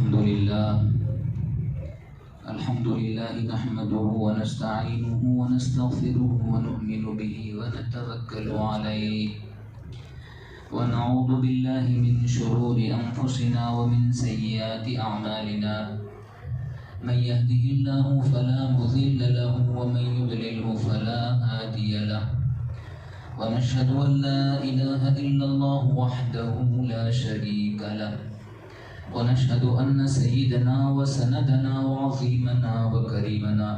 الحمد لله نحمده ونستعينه ونستغفره ونؤمن به ونتوكل عليه ونعوذ بالله من شرور أنفسنا ومن سيئات أعمالنا من يهده الله فلا مضل له ومن يضلله فلا هادي له ونشهد أن لا إله إلا الله وحده لا شريك له ونشهد أن سيدنا وسندنا وعظيمنا وكريمنا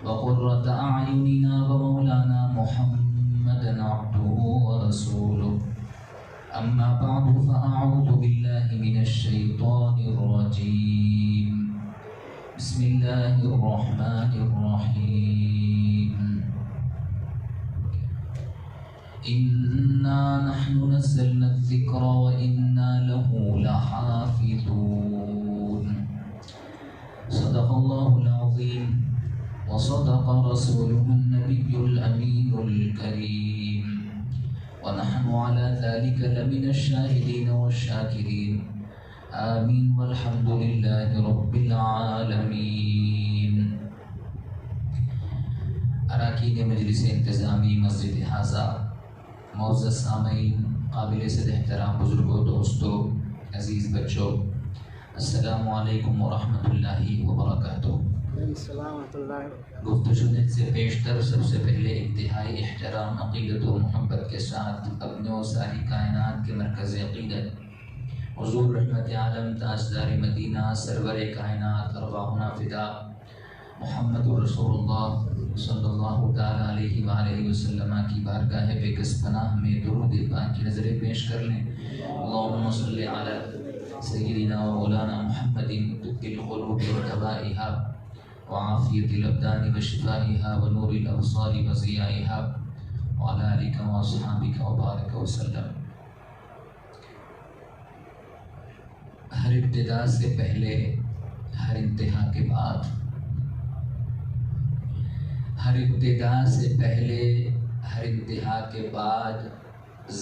وقرة أعيننا ومولانا محمدا عبده ورسوله أما بعد فأعوذ بالله من الشيطان الرجيم بسم الله الرحمن الرحيم إنا نحن نزلنا الذكر وإنا له لحافظون صدق الله العظيم وصدق رسوله النبي الأمين الكريم ونحن على ذلك لمن الشاهدين والشاكرين آمين والحمد لله رب العالمين. اراکین مجلس انتظامی مسجد حاضہ، معزز سامعین، قابل صد احترام بزرگوں، دوستوں، عزیز بچوں، السلام علیکم ورحمۃ اللہ وبرکاتہ. گفتگو سے بیشتر سب سے پہلے انتہائی احترام، عقیدت و محبت کے ساتھ اپنے و ساری کائنات کے مرکز عقیدت حضور رحمت عالم تاجدار مدینہ سرور کائنات ارواحنا فدا محمد رسول اللہ صلی اللہ تعالیٰ علیہ وآلہ وسلم کی بارگاہ بےکس پناہ میں درود پاک کی نظریں پیش کر لیں. اللہم صلی علی سیدنا و مولانا محمد طب القلوب ودوائها وعافیت الابدان وشفائها ونور الابصار وضیائها وعلی آلک واصحابک وبارک وسلم. ہر ابتدا سے پہلے، ہر انتہا کے بعد، ہر ابتدا سے پہلے، ہر انتہا کے بعد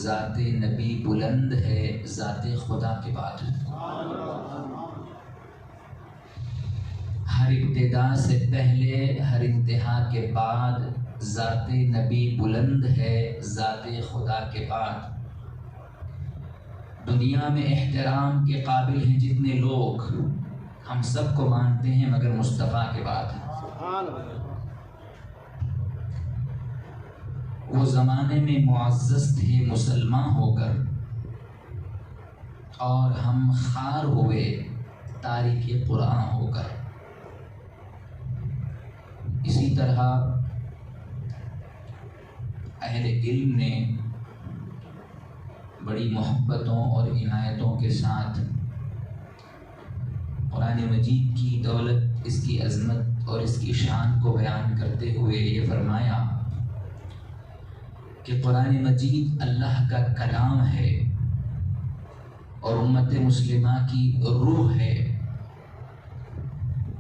ذات نبی بلند ہے ذات خدا کے بعد. ہر ابتدا سے پہلے، ہر انتہا کے بعد ذات نبی بلند ہے ذات خدا کے بعد. دنیا میں احترام کے قابل ہیں جتنے لوگ، ہم سب کو مانتے ہیں مگر مصطفیٰ کے بعد. وہ زمانے میں معزز تھے مسلمان ہو کر، اور ہم خار ہوئے تاریخ قرآن ہو کر. اسی طرح اہل علم نے بڑی محبتوں اور عنایتوں کے ساتھ قرآن مجید کی دولت، اس کی عظمت اور اس کی شان کو بیان کرتے ہوئے یہ فرمایا کہ قرآن مجید اللہ کا کلام ہے اور امت مسلمہ کی روح ہے.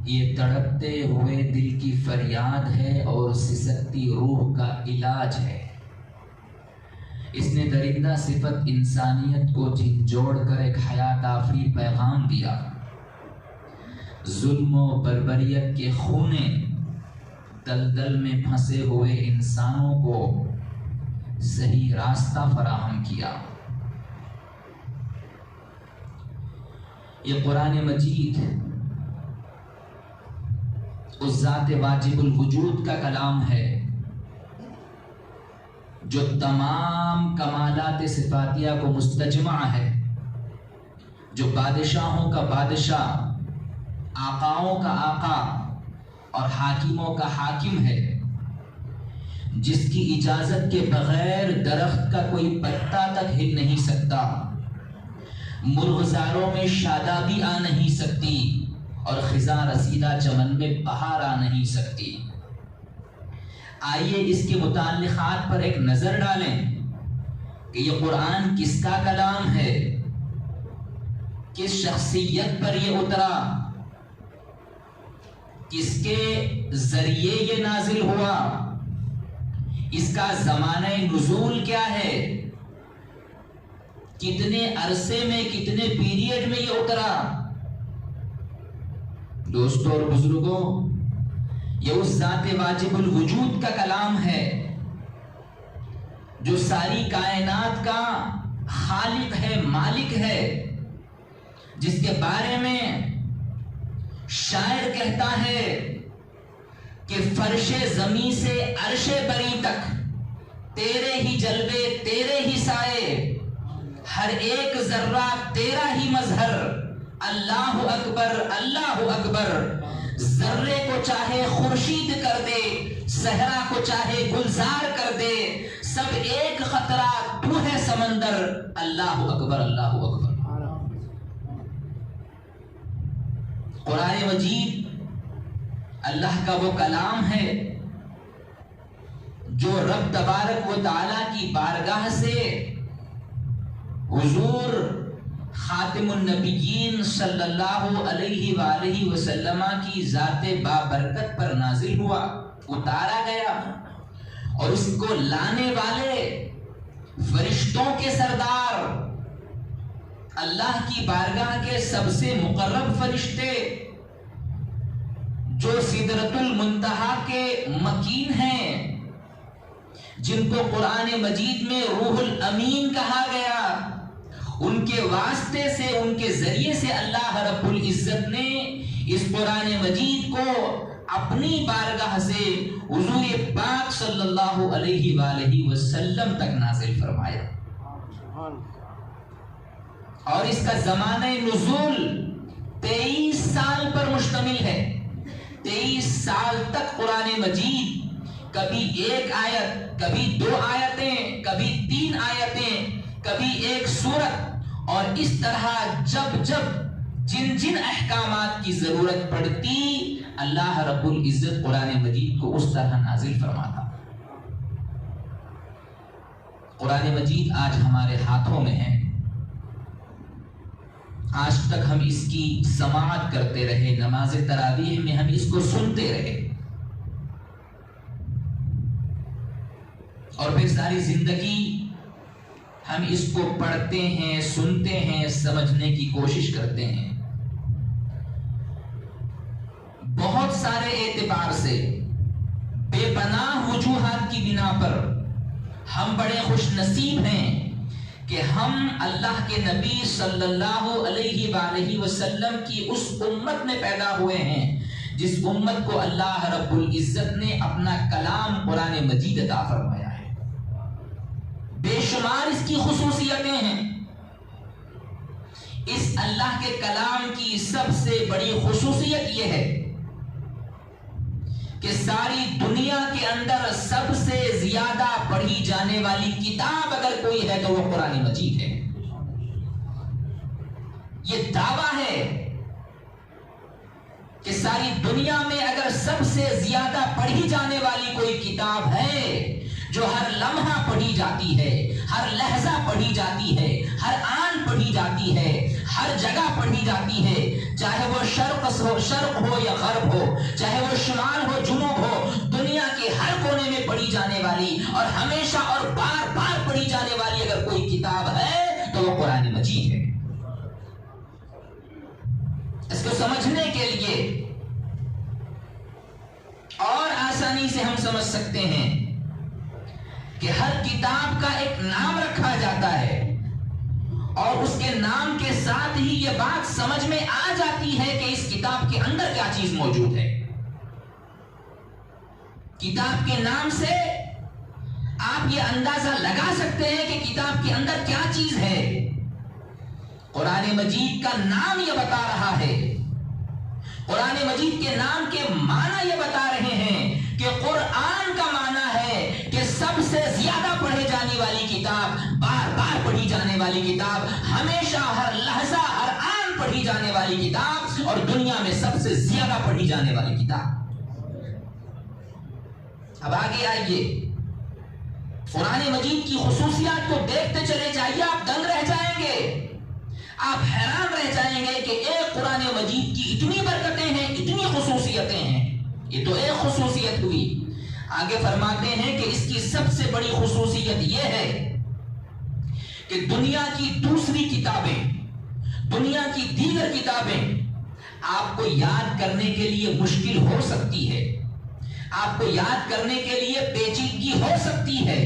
یہ تڑپتے ہوئے دل کی فریاد ہے اور سسکتی روح کا علاج ہے. اس نے درندہ صفت انسانیت کو جھنجھوڑ کر ایک حیات آفری پیغام دیا. ظلم و بربریت کے خونے دلدل میں پھنسے ہوئے انسانوں کو صحیح راستہ فراہم کیا. یہ قرآن مجید اس ذات واجب الوجود کا کلام ہے جو تمام کمالات صفاتیہ کو مستجمع ہے، جو بادشاہوں کا بادشاہ، آقاؤں کا آقا اور حاکموں کا حاکم ہے، جس کی اجازت کے بغیر درخت کا کوئی پتا تک ہل نہیں سکتا، مرغزاروں میں شادابی آ نہیں سکتی اور خزاں رسیدہ چمن میں بہار آ نہیں سکتی. آئیے اس کے متعلقات پر ایک نظر ڈالیں کہ یہ قرآن کس کا کلام ہے، کس شخصیت پر یہ اترا، کس کے ذریعے یہ نازل ہوا، اس کا زمانہ نزول کیا ہے، کتنے عرصے میں، کتنے پیریڈ میں یہ اترا. دوستوں اور بزرگوں، یہ اس ذات واجب الوجود کا کلام ہے جو ساری کائنات کا خالق ہے، مالک ہے، جس کے بارے میں شاعر کہتا ہے کہ فرش زمین سے عرش بری تک تیرے ہی جلوے، تیرے ہی سائے، ہر ایک ذرہ تیرا ہی مظہر، اللہ اکبر اللہ اکبر۔ ذرے کو چاہے خورشید کر دے، صحرا کو چاہے گلزار کر دے، سب ایک خطرہ تو ہے سمندر، اللہ اکبر اللہ اکبر۔ قرآن مجید اللہ کا وہ کلام ہے جو رب تبارک و تعالی کی بارگاہ سے حضور خاتم النبیین صلی اللہ علیہ وآلہ وسلم کی ذات بابرکت پر نازل ہوا، اتارا گیا، اور اس کو لانے والے فرشتوں کے سردار، اللہ کی بارگاہ کے سب سے مقرب فرشتے جو سدرۃ المنتہا کے مکین ہیں، جن کو قرآن مجید میں روح الامین کہا گیا، ان کے واسطے سے، ان کے ذریعے سے اللہ رب العزت نے اس قرآن مجید کو اپنی بارگاہ سے حضور پاک صلی اللہ علیہ وآلہ وسلم تک نازل فرمایا، اور اس کا زمانہ نزول 23 سال پر مشتمل ہے۔ 23 سال تک قرآن مجید کبھی ایک آیت، کبھی 2 آیتیں، کبھی 3 آیتیں، کبھی ایک سورت، اور اس طرح جب جن احکامات کی ضرورت پڑتی، اللہ رب العزت قرآن مجید کو اس طرح نازل فرماتا۔ قرآن مجید آج ہمارے ہاتھوں میں ہے، آج تک ہم اس کی سماعت کرتے رہے، نماز تراویح میں ہم اس کو سنتے رہے، اور پھر ساری زندگی ہم اس کو پڑھتے ہیں، سنتے ہیں، سمجھنے کی کوشش کرتے ہیں۔ بہت سارے اعتبار سے، بے پناہ وجوہات کی بنا پر ہم بڑے خوش نصیب ہیں کہ ہم اللہ کے نبی صلی اللہ علیہ وآلہ وسلم کی اس امت میں پیدا ہوئے ہیں جس امت کو اللہ رب العزت نے اپنا کلام قرآن مجید عطا فرمایا ہے۔ بے شمار اس کی خصوصیتیں ہیں۔ اس اللہ کے کلام کی سب سے بڑی خصوصیت یہ ہے کہ ساری دنیا کے اندر سب سے زیادہ پڑھی جانے والی کتاب اگر کوئی ہے تو وہ قرآن مجید ہے۔ یہ دعویٰ ہے کہ ساری دنیا میں اگر سب سے زیادہ پڑھی جانے والی کوئی کتاب ہے جو ہر لمحہ پڑھی جاتی ہے، ہر لحظہ پڑھی جاتی ہے، ہر آن پڑھی جاتی ہے، ہر جگہ پڑھی جاتی ہے، چاہے وہ شرق ہو یا غرب ہو، چاہے وہ شمال ہو جنوب ہو، دنیا کے ہر کونے میں پڑھی جانے والی اور ہمیشہ اور بار بار پڑھی جانے والی اگر کوئی کتاب ہے تو وہ قرآن مجید ہے۔ اس کو سمجھنے کے لیے اور آسانی سے ہم سمجھ سکتے ہیں کہ ہر کتاب کا ایک نام رکھا جاتا ہے، اور اس کے نام کے ساتھ ہی یہ بات سمجھ میں آ جاتی ہے کہ اس کتاب کے اندر کیا چیز موجود ہے۔ کتاب کے نام سے آپ یہ اندازہ لگا سکتے ہیں کہ کتاب کے اندر کیا چیز ہے۔ قرآن مجید کا نام یہ بتا رہا ہے، قرآن مجید کے نام کے معنی یہ بتا رہے ہیں کہ قرآن کا معنی ہے کہ سب سے زیادہ پڑھے جانے والی کتاب، بار بار پڑھی جانے والی کتاب، ہمیشہ ہر لحظہ ہر آن پڑھی جانے والی کتاب، اور دنیا میں سب سے زیادہ پڑھی جانے والی کتاب۔ اب آگے آئیے، قرآن مجید کی خصوصیات کو دیکھتے چلے جائیے، آپ دنگ رہ جائیں گے، آپ حیران رہ جائیں گے کہ ایک قرآن مجید کی اتنی برکتیں ہیں، اتنی خصوصیتیں ہیں۔ یہ تو ایک خصوصیت ہوئی، آگے فرماتے ہیں کہ اس کی سب سے بڑی خصوصیت یہ ہے کہ دنیا کی دوسری کتابیں، دنیا کی دیگر کتابیں آپ کو یاد کرنے کے لیے مشکل ہو سکتی ہے، آپ کو یاد کرنے کے لیے پیچیدگی ہو سکتی ہے۔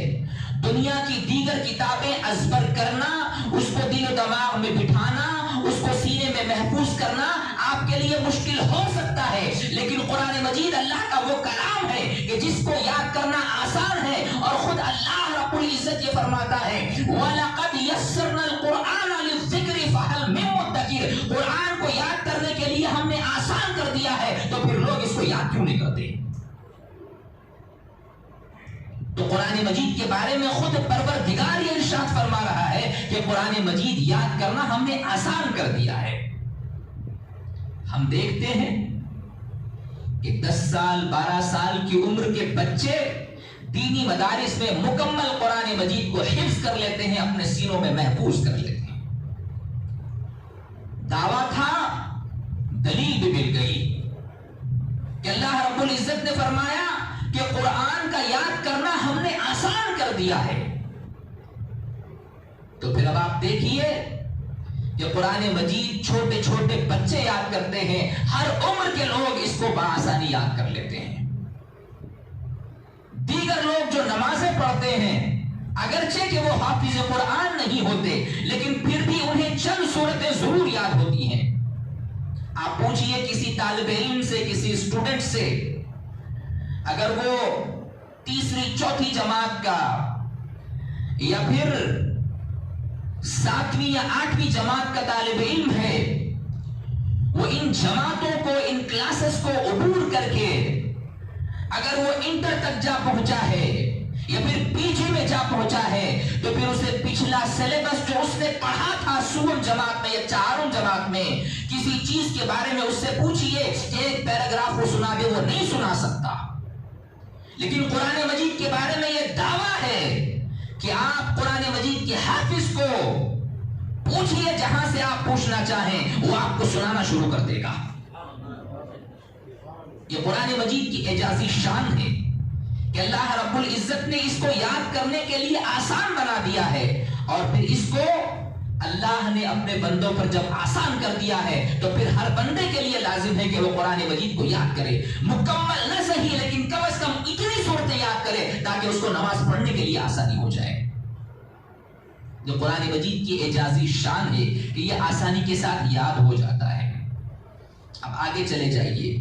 دنیا کی دیگر کتابیں ازبر کرنا، اس کو دل و دماغ میں بٹھانا، اس کو سینے میں محفوظ کرنا آپ کے لیے مشکل ہو سکتا ہے، لیکن قرآن مجید اللہ کا وہ کلام ہے کہ جس کو یاد کرنا آسان ہے، اور خود اللہ رب العزت یہ فرماتا ہے وَلَقَدْ يَسَّرْنَا الْقُرْآنَ لِلذِّكْرِ فَهَلْ مِن مُدَّكِرٍ، قرآن کو یاد کرنے کے لیے ہم نے آسان کر دیا ہے، تو پھر لوگ اس کو یاد کیوں نہیں کرتے؟ تو قرآن مجید کے بارے میں خود پروردگار یہ ارشاد فرما رہا ہے کہ قرآن مجید یاد کرنا ہم نے آسان کر دیا ہے۔ ہم دیکھتے ہیں کہ 10 سال 12 سال کی عمر کے بچے دینی مدارس میں مکمل قرآن مجید کو حفظ کر لیتے ہیں، اپنے سینوں میں محفوظ کر لیتے ہیں۔ دعویٰ تھا، دلیل بھی مل گئی کہ اللہ رب العزت نے فرمایا کہ قرآن کا یاد کرنا ہم نے آسان کر دیا ہے۔ تو پھر اب آپ دیکھیے کہ قرآن مجید چھوٹے چھوٹے بچے یاد کرتے ہیں، ہر عمر کے لوگ اس کو بآسانی یاد کر لیتے ہیں۔ دیگر لوگ جو نمازیں پڑھتے ہیں، اگرچہ کہ وہ حافظ قرآن نہیں ہوتے، لیکن پھر بھی انہیں چند سورتیں ضرور یاد ہوتی ہیں۔ آپ پوچھئے کسی طالب علم سے، کسی اسٹوڈنٹ سے، اگر وہ 3ری 4تھی جماعت کا یا پھر 7ویں یا 8ویں جماعت کا طالب علم ہے، وہ ان جماعتوں کو، ان کلاسز کو عبور کر کے اگر وہ انٹر تک جا پہنچا ہے یا پھر پی جی میں جا پہنچا ہے، تو پھر اسے پچھلا سلیبس جو اس نے پڑھا تھا 2 جماعت میں یا 4 جماعت میں، کسی چیز کے بارے میں اس سے پوچھئے، ایک پیراگراف وہ سنا دے، وہ نہیں سنا سکتا۔ لیکن قرآن مجید کے بارے میں یہ دعویٰ ہے کہ آپ قرآن مجید کے حافظ کو پوچھئے، جہاں سے آپ پوچھنا چاہیں وہ آپ کو سنانا شروع کر دے گا۔ یہ قرآن مجید کی اعجازی شان ہے کہ اللہ رب العزت نے اس کو یاد کرنے کے لیے آسان بنا دیا ہے، اور پھر اس کو اللہ نے اپنے بندوں پر جب آسان کر دیا ہے تو پھر ہر بندے کے لیے لازم ہے کہ وہ قرآن مجید کو یاد کرے، مکمل نہ صحیح لیکن کم از کم اتنی صورتیں یاد کرے تاکہ اس کو نماز پڑھنے کے لیے آسانی ہو جائے۔ جو قرآن مجید کی اعجازی شان ہے کہ یہ آسانی کے ساتھ یاد ہو جاتا ہے۔ اب آگے چلے جائیے،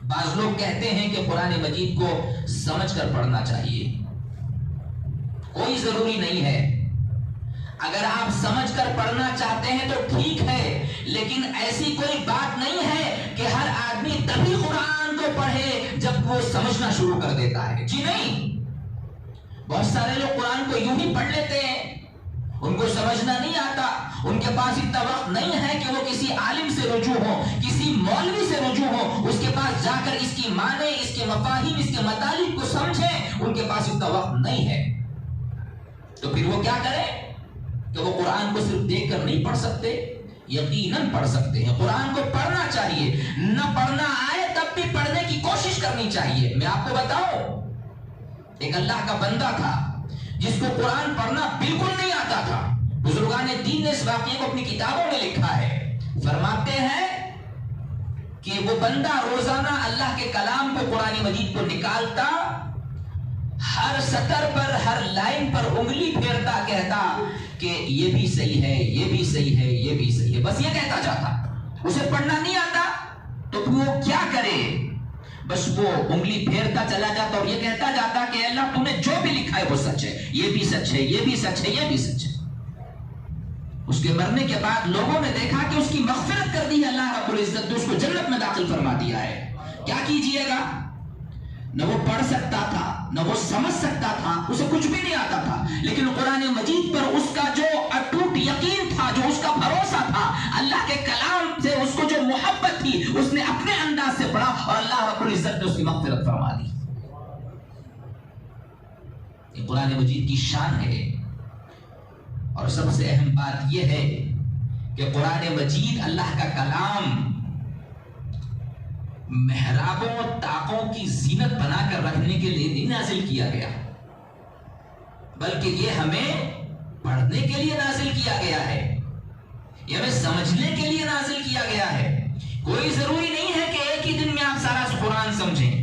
بعض لوگ کہتے ہیں کہ قرآن مجید کو سمجھ کر پڑھنا چاہیے۔ کوئی ضروری نہیں ہے، اگر آپ سمجھ کر پڑھنا چاہتے ہیں تو ٹھیک ہے، لیکن ایسی کوئی بات نہیں ہے کہ ہر آدمی تبھی قرآن کو پڑھے جب وہ سمجھنا شروع کر دیتا ہے۔ جی نہیں، بہت سارے لوگ قرآن کو یوں ہی پڑھ لیتے ہیں، ان کو سمجھنا نہیں آتا، ان کے پاس اتنا وقت نہیں ہے کہ وہ کسی عالم سے رجوع ہو، کسی مولوی سے رجوع ہو، اس کے پاس جا کر اس کی معنی، اس کے مفاہیم، اس کے مطالب کو سمجھیں، ان کے پاس اتنا وقت نہیں ہے۔ تو پھر وہ کیا کریں کہ وہ قرآن کو صرف دیکھ کر نہیں پڑھ سکتے، یقیناً پڑھ سکتے ہیں۔ قرآن کو پڑھنا چاہیے، نہ پڑھنا آئے تب بھی پڑھنے کی کوشش کرنی چاہیے۔ میں آپ کو بتاؤں، ایک اللہ کا بندہ تھا جس کو قرآن پڑھنا بالکل نہیں آتا تھا۔ بزرگان دین نے اس واقعے کو اپنی کتابوں میں لکھا ہے، فرماتے ہیں کہ وہ بندہ روزانہ اللہ کے کلام کو، قرآن مجید کو نکالتا، ہر سطر پر، ہر لائن پر انگلی پھیرتا، کہتا کہ یہ بھی صحیح ہے، یہ بھی صحیح ہے، یہ بھی صحیح ہے، بس یہ کہتا جاتا۔ اسے پڑھنا نہیں آتا تو وہ کیا کرے، بس وہ انگلی پھیرتا چلا جاتا اور یہ کہتا جاتا کہ اللہ تو نے جو بھی لکھا ہے وہ سچ ہے، یہ بھی سچ ہے، یہ بھی سچ ہے، یہ بھی سچ ہے۔ اس کے مرنے کے بعد لوگوں نے دیکھا کہ اس کی مغفرت کر دی ہے اللہ رب العزت نے، اس کو جنت میں داخل فرما دیا ہے۔ کیا کیجئے گا، نہ وہ پڑھ سکتا تھا، نہ وہ سمجھ سکتا تھا، اسے کچھ بھی نہیں آتا تھا، لیکن قرآن مجید پر اس کا جو اٹوٹ یقین تھا، جو اس کا بھروسہ تھا، اللہ کے کلام سے اس کو جو محبت تھی، اس نے اپنے انداز سے پڑھا اور اللہ رب العزت نے اس کی مغفرت فرما دی۔ یہ قرآن مجید کی شان ہے، اور سب سے اہم بات یہ ہے کہ قرآن مجید اللہ کا کلام محرابوں، طاقوں کی زینت بنا کر رکھنے کے لیے نہیں نازل کیا گیا، بلکہ یہ ہمیں پڑھنے کے لیے نازل کیا گیا ہے، یہ ہمیں سمجھنے کے لیے نازل کیا گیا ہے۔ کوئی ضروری نہیں ہے کہ ایک ہی دن میں آپ سارا قرآن سمجھیں،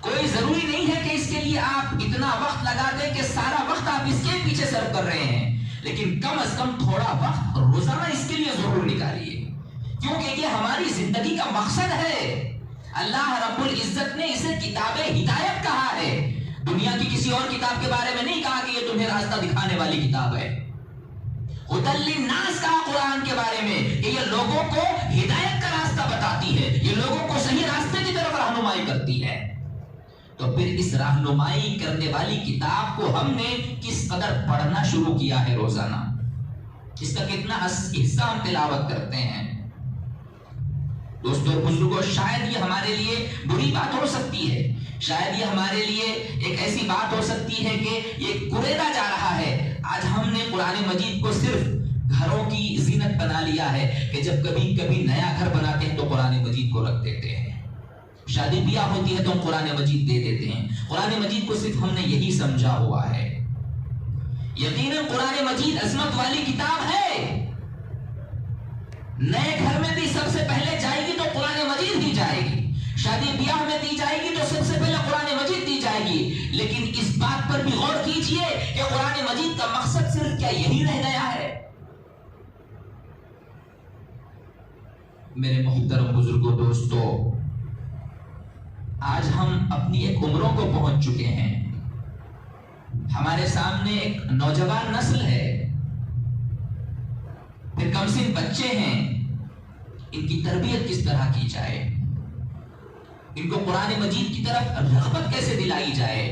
کوئی ضروری نہیں ہے کہ اس کے لیے آپ اتنا وقت لگا دیں کہ سارا وقت آپ اس کے پیچھے صرف کر رہے ہیں، لیکن کم از کم تھوڑا وقت روزانہ اس کے لیے ضرور نکالیے، کیونکہ یہ ہماری زندگی کا مقصد ہے۔ اللہ رب العزت نے اسے کتاب ہدایت کہا ہے، دنیا کی کسی اور کتاب کے بارے میں نہیں کہا کہ یہ تمہیں راستہ دکھانے والی کتاب ہے۔ ہدی للناس کہا قرآن کے بارے میں کہ یہ لوگوں کو ہدایت کا راستہ بتاتی ہے، یہ لوگوں کو صحیح راستے کی طرف رہنمائی کرتی ہے۔ تو پھر اس رہنمائی کرنے والی کتاب کو ہم نے کس قدر پڑھنا شروع کیا ہے روزانہ، اس کا کتنا حصہ ہم تلاوت کرتے ہیں۔ دوستو اور بزرگوں، شاید یہ ہمارے لیے بری بات ہو سکتی ہے، شاید یہ ہمارے لیے ایک ایسی بات ہو سکتی ہے کہ یہ کریدا جا رہا ہے۔ آج ہم نے قرآن مجید کو صرف گھروں کی زینت بنا لیا ہے کہ جب کبھی کبھی نیا گھر بناتے ہیں تو قرآن مجید کو رکھ دیتے ہیں، شادی بیاہ ہوتی ہے تو ہم قرآن مجید دے دیتے ہیں۔ قرآن مجید کو صرف ہم نے یہی سمجھا ہوا ہے۔ یقیناً قرآن مجید عظمت والی کتاب ہے، نئے گھر میں بھی سب سے پہلے جائے گی تو قرآن مجید دی جائے گی، شادی بیاہ میں دی جائے گی تو سب سے پہلے قرآن مجید دی جائے گی، لیکن اس بات پر بھی غور کیجئے کہ قرآن مجید کا مقصد صرف کیا یہی رہ گیا ہے؟ میرے محترم بزرگوں، دوستو، آج ہم اپنی ایک عمروں کو پہنچ چکے ہیں، ہمارے سامنے ایک نوجوان نسل ہے، پھر کم سن بچے ہیں، ان کی تربیت کس طرح کی جائے، ان کو قرآن مجید کی طرف رغبت کیسے دلائی جائے،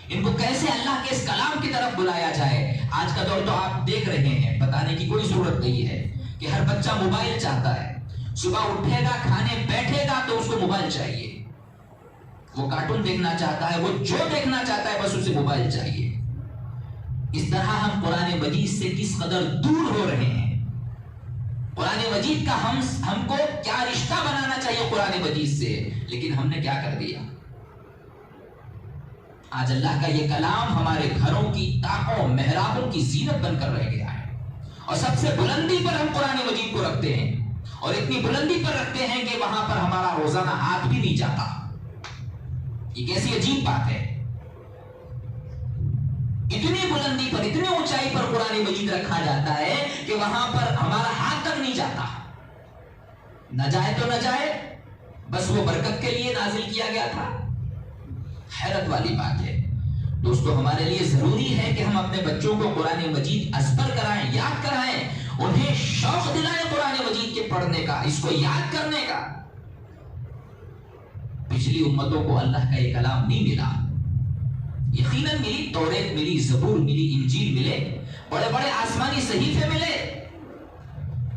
ان کو کیسے اللہ کے اس کلام کی طرف بلایا جائے۔ آج کا دور تو آپ دیکھ رہے ہیں، بتانے کی کوئی ضرورت نہیں ہے کہ ہر بچہ موبائل چاہتا ہے، صبح اٹھے گا کھانے بیٹھے گا تو اس کو موبائل چاہیے، وہ کارٹون دیکھنا چاہتا ہے، وہ جو دیکھنا چاہتا ہے بس اسے موبائل چاہیے۔ اس طرح ہم قرآن مجید سے کس قدر دور ہو رہے ہیں۔ قرآن مجید کا ہم کو کیا رشتہ بنانا چاہیے قرآن مجید سے، لیکن ہم نے کیا کر دیا۔ آج اللہ کا یہ کلام ہمارے گھروں کی طاقوں محرابوں کی زینت بن کر رہ گیا ہے، اور سب سے بلندی پر ہم قرآن مجید کو رکھتے ہیں، اور اتنی بلندی پر رکھتے ہیں کہ وہاں پر ہمارا روزانہ ہاتھ بھی نہیں جاتا۔ یہ کیسی عجیب بات ہے، اتنی بلندی پر، اتنی اونچائی پر قرآن مجید رکھا جاتا ہے کہ وہاں پر ہمارا ہاتھ تک نہیں جاتا۔ نہ جائے تو نہ جائے، بس وہ برکت کے لیے نازل کیا گیا تھا۔ حیرت والی بات ہے دوستو، ہمارے لیے ضروری ہے کہ ہم اپنے بچوں کو قرآن مجید ازبر کرائیں، یاد کرائیں، انہیں شوق دلائیں قرآن مجید کے پڑھنے کا، اس کو یاد کرنے کا۔ پچھلی امتوں کو اللہ کا یہ کلام نہیں ملا، یقیناً ملی، توریت ملی، زبور ملی، انجیل ملے، بڑے بڑے آسمانی صحیفے ملے،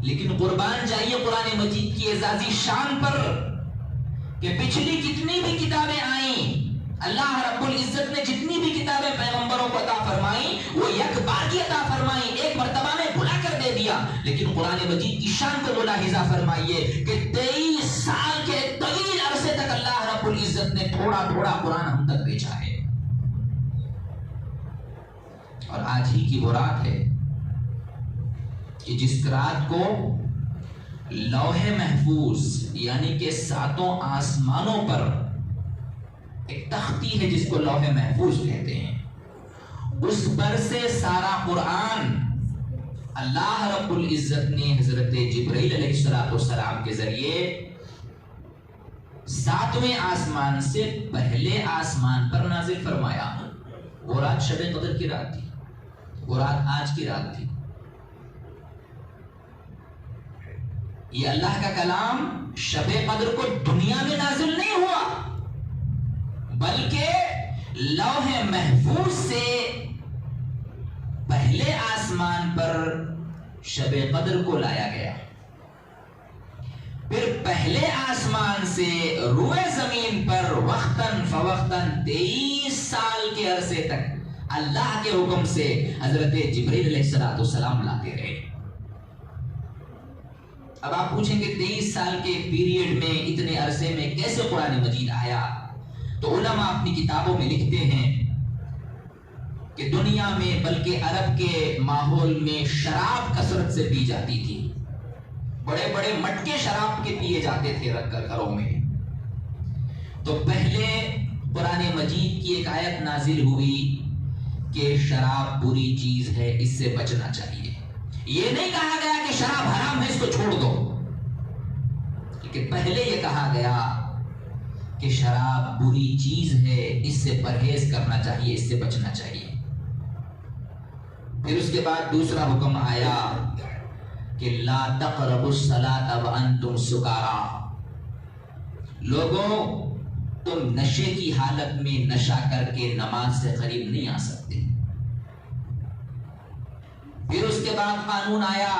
لیکن قربان جائیے قرآن مجید کی اعزازی شان پر کہ پچھلی کتنی بھی کتابیں آئیں، اللہ رب العزت نے جتنی بھی کتابیں پیغمبروں کو عطا فرمائیں وہ یک بار کی عطا فرمائیں، ایک مرتبہ میں بلا کر دے دیا، لیکن قرآن مجید کی شان کو ملاحظہ فرمائیے کہ 23 سال کے طویل عرصے تک اللہ رب العزت نے تھوڑا تھوڑا قرآن ہم تک بھیجا ہے۔ اور آج ہی کی وہ رات ہے کہ جس رات کو لوح محفوظ یعنی کہ 7 آسمانوں پر ایک تختی ہے جس کو لوح محفوظ کہتے ہیں، اس پر سے سارا قرآن اللہ رب العزت نے حضرت جبرائیل علیہ السلام کے ذریعے 7ویں آسمان سے پہلے آسمان پر نازل فرمایا۔ وہ رات شب قدر کی رات تھی، وہ رات آج کی رات تھی۔ یہ اللہ کا کلام شب قدر کو دنیا میں نازل نہیں ہوا، بلکہ لوح محفوظ سے پہلے آسمان پر شب قدر کو لایا گیا، پھر پہلے آسمان سے روئے زمین پر وقتاً فوقتاً 23 سال کے عرصے تک اللہ کے حکم سے حضرت جبرائیل علیہ السلام لاتے رہے۔ اب آپ پوچھیں کہ 23 سال کے پیریڈ میں اتنے عرصے میں کیسے قرآن مجید آیا؟ تو علماء اپنی کتابوں میں لکھتے ہیں کہ دنیا میں بلکہ عرب کے ماحول میں شراب کثرت سے پی جاتی تھی، بڑے بڑے مٹکے شراب کے پیے جاتے تھے رکھ کر گھروں میں. تو پہلے قرآن مجید کی ایک آیت نازل ہوئی کہ شراب بری چیز ہے، اس سے بچنا چاہیے. یہ نہیں کہا گیا کہ شراب حرام ہے اس کو چھوڑ دو، کہ پہلے یہ کہا گیا کہ شراب بری چیز ہے، اس سے پرہیز کرنا چاہیے، اس سے بچنا چاہیے. پھر اس کے بعد دوسرا حکم آیا کہ لا تقربوا الصلاۃ وانتم سکارا. لوگوں تم نشے کی حالت میں نشہ کر کے نماز سے قریب نہیں آ سکتے. پھر اس کے بعد قانون آیا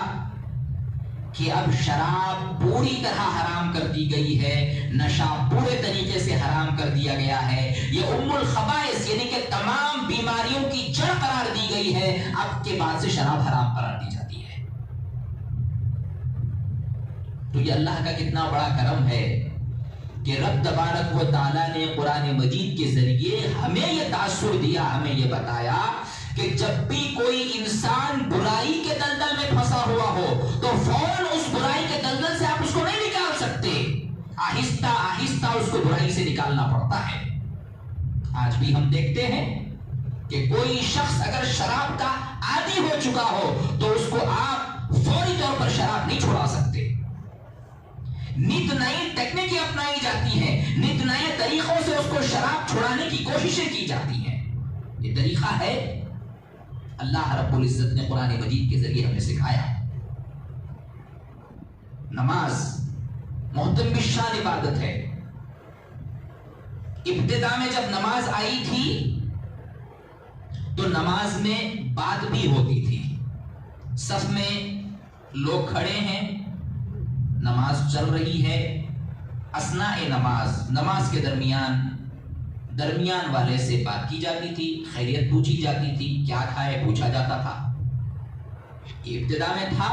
کہ اب شراب پوری طرح حرام کر دی گئی ہے، نشہ پورے طریقے سے حرام کر دیا گیا ہے. یہ ام الخبائث یعنی کہ تمام بیماریوں کی جڑ قرار دی گئی ہے. اب کے بعد سے شراب حرام قرار دی جاتی ہے. تو یہ اللہ کا کتنا بڑا کرم ہے کہ رب تبارک و تعالیٰ نے قرآن مجید کے ذریعے ہمیں یہ تاثر دیا، ہمیں یہ بتایا کہ جب بھی کوئی انسان برائی کے دلدل میں پھنسا ہوا ہو تو فوراً اس برائی کے دلدل سے آپ اس کو نہیں نکال سکتے، آہستہ آہستہ اس کو برائی سے نکالنا پڑتا ہے. آج بھی ہم دیکھتے ہیں کہ کوئی شخص اگر شراب کا عادی ہو چکا ہو تو اس کو آپ فوری طور پر شراب نہیں چھڑا سکتے. نت نئی ٹیکنیکیں اپنائی جاتی ہیں، نت نئے طریقوں سے اس کو شراب چھڑانے کی کوششیں کی جاتی ہیں. یہ طریقہ ہے اللہ رب العزت نے قرآن مجید کے ذریعے ہمیں سکھایا. نماز محترم الشان عبادت ہے. ابتدا میں جب نماز آئی تھی تو نماز میں بات بھی ہوتی تھی. صف میں لوگ کھڑے ہیں، نماز چل رہی ہے، اثناء نماز کے درمیان والے سے بات کی جاتی تھی، خیریت پوچھی جاتی تھی، کیا کھائے پوچھا جاتا تھا. ابتدا میں تھا.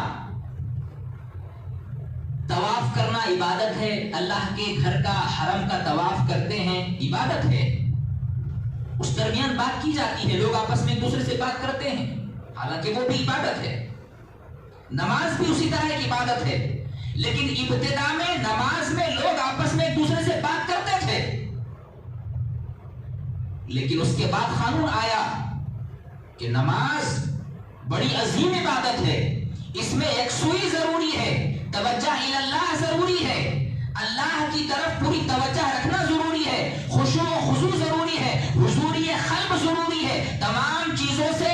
طواف کرنا عبادت ہے، اللہ کے گھر کا حرم کا طواف کرتے ہیں، عبادت ہے. اس درمیان بات کی جاتی ہے، لوگ آپس میں ایک دوسرے سے بات کرتے ہیں، حالانکہ وہ بھی عبادت ہے. نماز بھی اسی طرح ایک عبادت ہے. لیکن ابتدا میں نماز میں لوگ آپس میں ایک دوسرے سے بات کرتے تھے. لیکن اس کے بعد قانون آیا کہ نماز بڑی عظیم عبادت ہے، اس میں یکسوئی ضروری ہے، توجہ اللہ ضروری ہے، اللہ کی طرف پوری توجہ رکھنا ضروری ہے، خشوع و خضوع ضروری ہے، حضوری قلب ضروری ہے. تمام چیزوں سے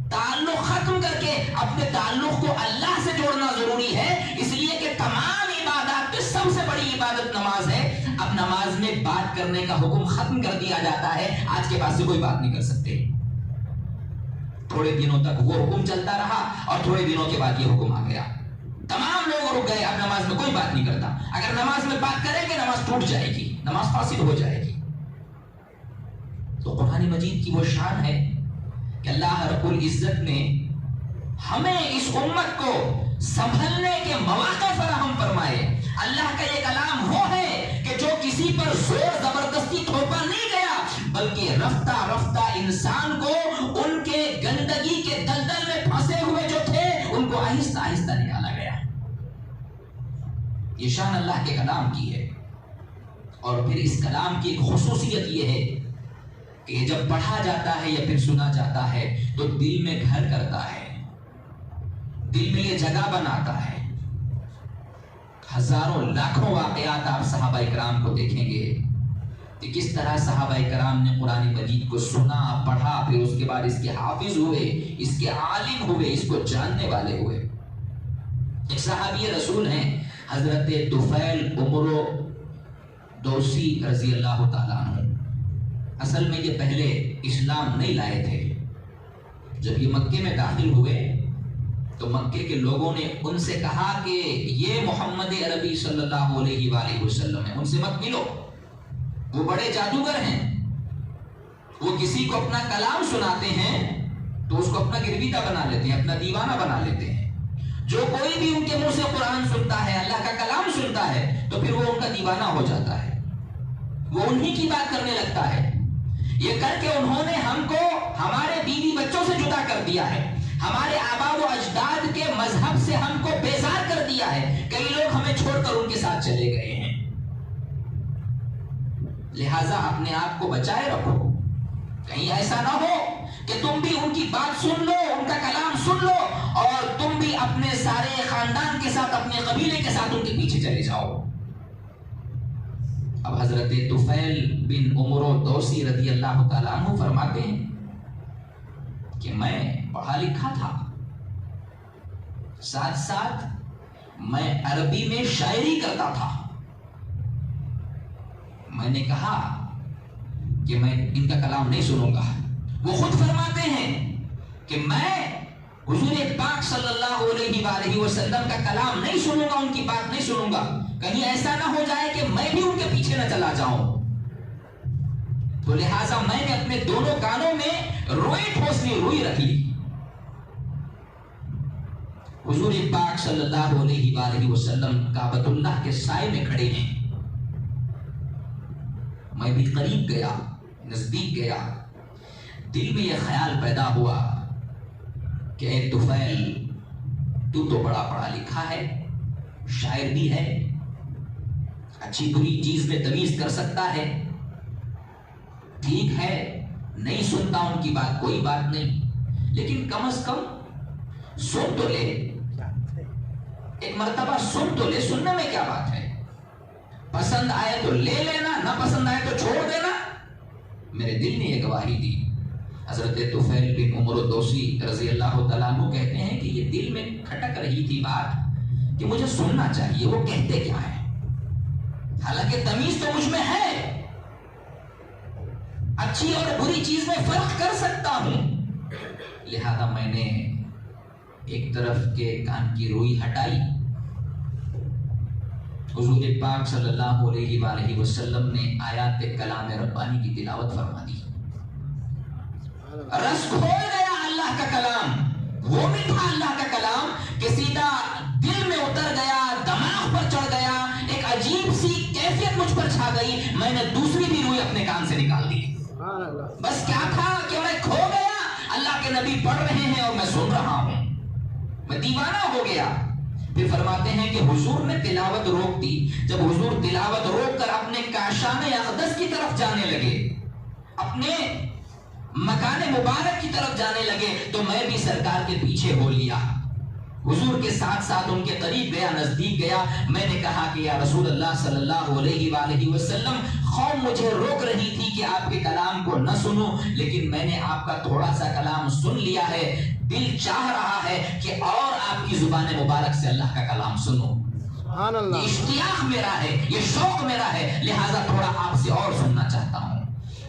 تعلق ختم کر کے اپنے تعلق کو اللہ سے جوڑنا ضروری ہے. اس لیے کہ تمام عبادات میں سب سے بڑی عبادت نماز ہے. اب نماز میں بات کرنے کا حکم ختم کر دیا جاتا ہے، آج کے بعد سے کوئی بات نہیں کر سکتے. تھوڑے دنوں تک وہ حکم چلتا رہا اور تھوڑے دنوں کے بعد یہ حکم آ گیا، تمام لوگ رک گئے، اب نماز میں کوئی بات نہیں کرتا. اگر نماز میں بات کریں گے نماز ٹوٹ جائے گی، نماز فاسد ہو جائے گی. تو قرآن مجید کی وہ شان ہے کہ اللہ رب العزت نے ہمیں اس امت کو سنبھلنے کے مواقع فراہم فرمائے. اللہ کا یہ کلام وہ ہے کہ جو کسی پر زور زبردستی تھوپا نہیں گیا، بلکہ رفتہ رفتہ انسان کو ان کے گندگی کے دلدل میں پھنسے ہوئے جو تھے ان کو آہستہ آہستہ نکالا گیا. یہ شان اللہ کے کلام کی ہے. اور پھر اس کلام کی ایک خصوصیت یہ ہے کہ جب پڑھا جاتا ہے یا پھر سنا جاتا ہے تو دل میں گھر کرتا ہے، دل میں یہ جگہ بناتا ہے. ہزاروں لاکھوں واقعات آپ صحابہ کرام کو دیکھیں گے کہ کس طرح صحابہ کرام نے قرآن مجید کو سنا، پڑھا، پھر اس کے بعد اس کے حافظ ہوئے، اس کے عالم ہوئے، اس کو جاننے والے ہوئے. ایک صحابی رسول ہیں حضرت طفیل عمر دوسی رضی اللہ تعالیٰ عنہ. اصل میں یہ پہلے اسلام نہیں لائے تھے. جب یہ مکے میں داخل ہوئے تو مکے کے لوگوں نے ان سے کہا کہ یہ محمد عربی صلی اللہ علیہ وآلہ وسلم ہے، ان سے مت ملو، وہ بڑے جادوگر ہیں، وہ کسی کو اپنا کلام سناتے ہیں تو اس کو اپنا گرویدہ بنا لیتے ہیں، اپنا دیوانہ بنا لیتے ہیں. جو کوئی بھی ان کے منہ سے قرآن سنتا ہے، اللہ کا کلام سنتا ہے تو پھر وہ ان کا دیوانہ ہو جاتا ہے، وہ انہی کی بات کرنے لگتا ہے. یہ کر کے انہوں نے ہم کو ہمارے بیوی بچوں سے جدا کر دیا ہے، ہمارے آبا و اجداد کے مذہب سے ہم کو بیزار کر دیا ہے، کئی لوگ ہمیں چھوڑ کر ان کے ساتھ چلے گئے ہیں، لہٰذا اپنے آپ کو بچائے رکھو، کہیں ایسا نہ ہو کہ تم بھی ان کی بات سن لو، ان کا کلام سن لو اور تم بھی اپنے سارے خاندان کے ساتھ، اپنے قبیلے کے ساتھ ان کے پیچھے چلے جاؤ۔ اب حضرت طفیل بن عمرو دوسی رضی اللہ تعالیٰ عنہ فرماتے ہیں کہ میں پڑھا لکھا تھا، ساتھ ساتھ میں عربی میں شاعری کرتا تھا۔ میں نے کہا کہ میں ان کا کلام نہیں سنوں گا۔ وہ خود فرماتے ہیں کہ میں حضور پاک صلی اللہ علیہ وآلہ وسلم کا کلام نہیں سنوں گا، ان کی بات نہیں سنوں گا، کہیں ایسا نہ ہو جائے کہ میں بھی ان کے پیچھے نہ چلا جاؤں۔ تو لہٰذا میں نے اپنے دونوں کانوں میں روئی ٹھوسلی روئی رکھ لی۔ حضور پاک صلی اللہ علیہ وآلہ وسلم کعبۃ اللہ کے سائے میں کھڑے ہیں، میں بھی قریب گیا، نزدیک گیا، دل میں یہ خیال پیدا ہوا کہ اے طفیل، تو بڑا پڑھا لکھا ہے، شاعر بھی ہے، اچھی بری چیز میں تمیز کر سکتا ہے، ٹھیک ہے نہیں سنتا ان کی بات، کوئی بات نہیں، لیکن کم از کم سن تو لے، ایک مرتبہ سن تو لے، سننے میں کیا بات ہے، پسند آئے تو لے لینا، نہ پسند آئے تو چھوڑ دینا۔ میرے دل نے یہ گواہی دی۔ حضرت طفیل بن عمرو دوسی رضی اللہ تعالیٰ عنہ کہتے ہیں کہ یہ دل میں کھٹک رہی تھی بات کہ مجھے سننا چاہیے، وہ کہتے کیا ہے، حالانکہ تمیز تو مجھ میں ہے، اچھی اور بری چیز میں فرق کر سکتا ہوں۔ لہذا میں نے ایک طرف کے کان کی روئی ہٹائی، حضور پاک صلی اللہ علیہ وآلہ وسلم نے آیات کلام ربانی کی تلاوت فرما دی، رس کھول گیا اللہ کا کلام، وہ میٹھا اللہ کا کلام کہ سیدھا دل میں اتر گیا، دماغ پر چڑھ گیا، ایک عجیب سی کیفیت مجھ پر چھا گئی، میں نے دوسری بھی روئی اپنے کان سے نکال دی۔ بس کیا تھا کہ میں کھو گیا، اللہ کے نبی پڑھ رہے ہیں اور میں سن رہا ہوں، میں دیوانہ ہو گیا۔ پھر فرماتے ہیں کہ حضور نے تلاوت روک دی، جب حضور تلاوت روک کر اپنے کاشان اقدس کی طرف جانے لگے، اپنے مکان مبارک کی طرف جانے لگے، تو میں بھی سرکار کے پیچھے ہو لیا، حضور کے ساتھ ساتھ ان کے قریب گیا، نزدیک گیا۔ میں نے کہا کہ یا رسول اللہ صلی اللہ علیہ وآلہ وسلم، قوم مجھے روک رہی تھی کہ آپ کے کلام کو نہ سنوں، لیکن میں نے آپ کا تھوڑا سا کلام سن لیا ہے، دل چاہ رہا ہے کہ اور آپ کی زبان مبارک سے اللہ کا کلام سنوں، یہ اشتیاق میرا ہے، یہ شوق میرا ہے، لہٰذا تھوڑا آپ سے اور سننا چاہتا ہوں۔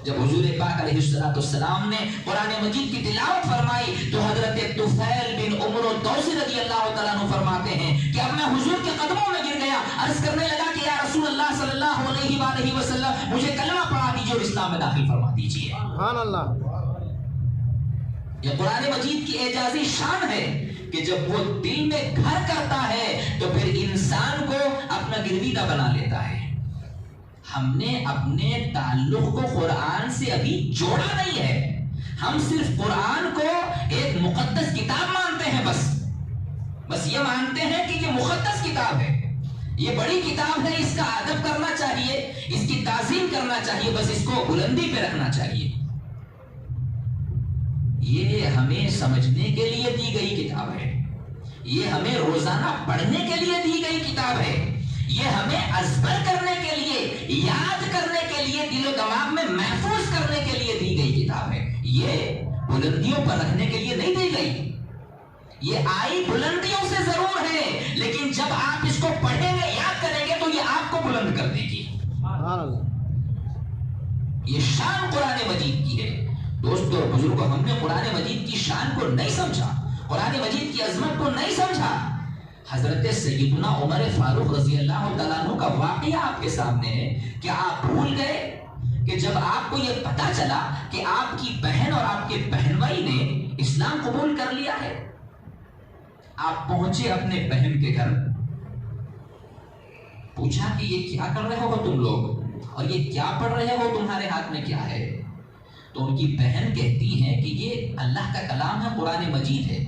جب حضور پاک علیہ السلام نے قرآن مجید کی تلاوت فرمائی تو حضرت طفیل بن عمرو دوسی رضی اللہ تعالیٰ عنہ فرماتے ہیں کہ اب میں حضور کے قدموں میں گر گیا، عرض کرنے لگا کہ یا رسول اللہ صلی اللہ علیہ وآلہ وسلم، مجھے کلمہ پڑھا دیجیے اور اسلام میں داخل فرما دیجیے۔ سبحان اللہ۔ یہ قرآن مجید کی اعجازی شان ہے کہ جب وہ دل میں گھر کرتا ہے تو پھر انسان کو اپنا گرویدہ بنا لیتا ہے۔ ہم نے اپنے تعلق کو قرآن سے ابھی جوڑا نہیں ہے، ہم صرف قرآن کو ایک مقدس کتاب مانتے ہیں، بس یہ مانتے ہیں کہ یہ مقدس کتاب ہے، یہ بڑی کتاب ہے، اس کا ادب کرنا چاہیے، اس کی تعظیم کرنا چاہیے، بس اس کو بلندی پہ رکھنا چاہیے۔ یہ ہمیں سمجھنے کے لیے دی گئی کتاب ہے، یہ ہمیں روزانہ پڑھنے کے لیے دی گئی کتاب ہے، یہ ہمیں ازبر کرنے کے لیے، یاد کرنے کے لیے، دل و دماغ میں محفوظ کرنے کے لیے دی گئی کتاب ہے، یہ بلندیوں پر رکھنے کے لیے نہیں دی گئی۔ یہ آئی بلندیوں سے ضرور ہے، لیکن جب آپ اس کو پڑھیں گے، یاد کریں گے تو یہ آپ کو بلند کر دے گی۔ یہ شان قرآن مجید کی ہے۔ دوستو اور بزرگوں، ہم نے قرآن مجید کی شان کو نہیں سمجھا، قرآن مجید کی عظمت کو نہیں سمجھا۔ حضرت سیدنا عمر فاروق رضی اللہ تعالیٰ عنہ کا واقعہ آپ کے سامنے ہے۔ کیا آپ بھول گئے کہ جب آپ کو یہ پتا چلا کہ آپ کی بہن اور آپ کے بہن بھائی نے اسلام قبول کر لیا ہے، آپ پہنچے اپنے بہن کے گھر، پوچھا کہ یہ کیا کر رہے ہو تم لوگ اور یہ کیا پڑھ رہے ہو، تمہارے ہاتھ میں کیا ہے؟ تو ان کی بہن کہتی ہیں کہ یہ اللہ کا کلام ہے، قرآن مجید ہے،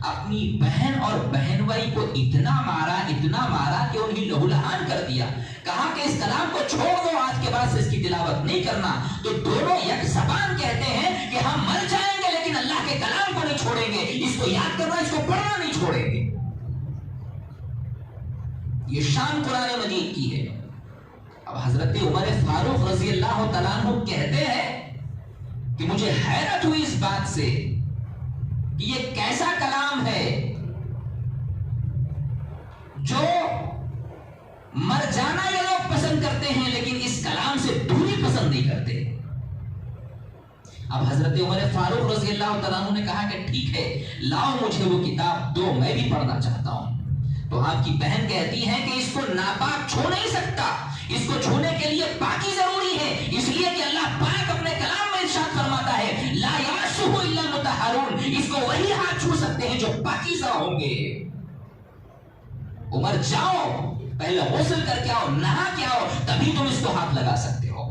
اپنی بہن اور بہن بھائی کو اتنا مارا کہ انہیں لہولہان کر دیا. کہا کہ اس کلام کو چھوڑ دو، آج کے بعد سے اس کی تلاوت نہیں کرنا. تو دونوں یک زبان کہتے ہیں کہ ہم مر جائیں گے لیکن اللہ کے کلام کو نہیں چھوڑیں گے، اس کو یاد کرنا، اس کو پڑھنا نہیں چھوڑیں گے. یہ شان قرآن مجید کی ہے. اب حضرت عمر فاروق رضی اللہ تعالیٰ عنہ کہتے ہیں کہ مجھے حیرت ہوئی اس بات سے کہ یہ کیسا کلام ہے جو مر جانا یہ لوگ پسند کرتے ہیں لیکن اس کلام سے دوری پسند نہیں کرتے. اب حضرت عمر فاروق رضی اللہ تعالیٰ عنہ نے کہا کہ ٹھیک ہے، لاؤ مجھے وہ کتاب دو، میں بھی پڑھنا چاہتا ہوں. تو آپ کی بہن کہتی ہے کہ اس کو ناپاک چھو نہیں سکتا، اس کو چھونے کے لیے پاکی ضروری ہے، اس لیے کہ اللہ پاک اپنے کلام میں ارشاد فرماتا ہے لا یمسہ الا المطہرون، اس کو وہی ہاتھ چھو سکتے ہیں جو پاکیزہ ہوں گے. عمر جاؤ، پہلے غسل کر کے آؤ، نہا کے آؤ، تبھی تم اس کو ہاتھ لگا سکتے ہو.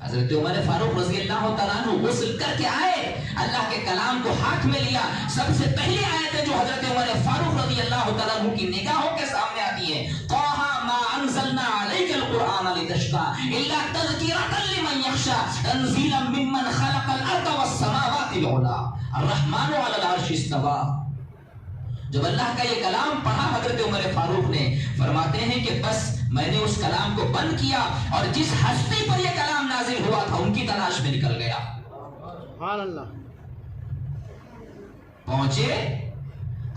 حضرت عمر فاروق رضی اللہ تعالیٰ عنہ غسل کر کے آئے، اللہ کے کلام کو ہاتھ میں لیا. سب سے پہلی آیت جو حضرت عمر فاروق رضی اللہ تعالیٰ عنہ کی نگاہوں کے سامنے آتی ہے، طٰہٰ مَا أَنزَلْنَا عَلَيْكَ الْقُرْآنَ لِتَشْقَىٰ إِلَّا تَذْكِرَةً لِمَن يَخْشَىٰ تَنزِيلًا مِّمَّنْ خَلَقَ الْأَرْضَ وَالسَّمَاوَاتِ الْعُلَىٰ الرَّحْمَٰنُ عَلَى الْعَرْشِ اسْتَوَىٰ. جب اللہ کا یہ کلام پڑھا حضرت عمر فاروق نے، فرماتے ہیں کہ بس میں نے اس کلام کو بند کیا اور جس ہستی پر یہ کلام نازل ہوا تھا ان کی تلاش میں نکل گیا. سبحان اللہ. پہنچے،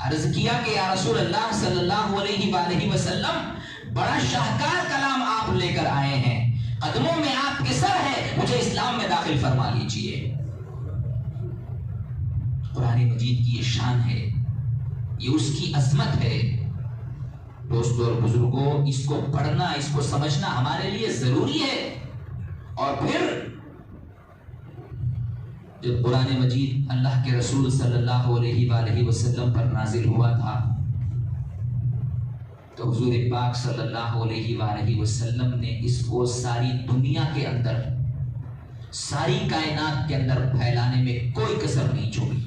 عرض کیا کہ یا رسول اللہ صلی اللہ علیہ وآلہ وسلم، بڑا شاہکار کلام آپ لے کر آئے ہیں، قدموں میں آپ کے سر ہے، مجھے اسلام میں داخل فرما لیجئے. قرآن مجید کی یہ شان ہے، یہ اس کی عظمت ہے. دوستو اور بزرگوں، اس کو پڑھنا، اس کو سمجھنا ہمارے لیے ضروری ہے. اور پھر جب قرآن مجید اللہ کے رسول صلی اللہ علیہ وآلہ وسلم پر نازل ہوا تھا تو حضور پاک صلی اللہ علیہ وآلہ وسلم نے اس کو ساری دنیا کے اندر، ساری کائنات کے اندر پھیلانے میں کوئی کسر نہیں چھوڑی.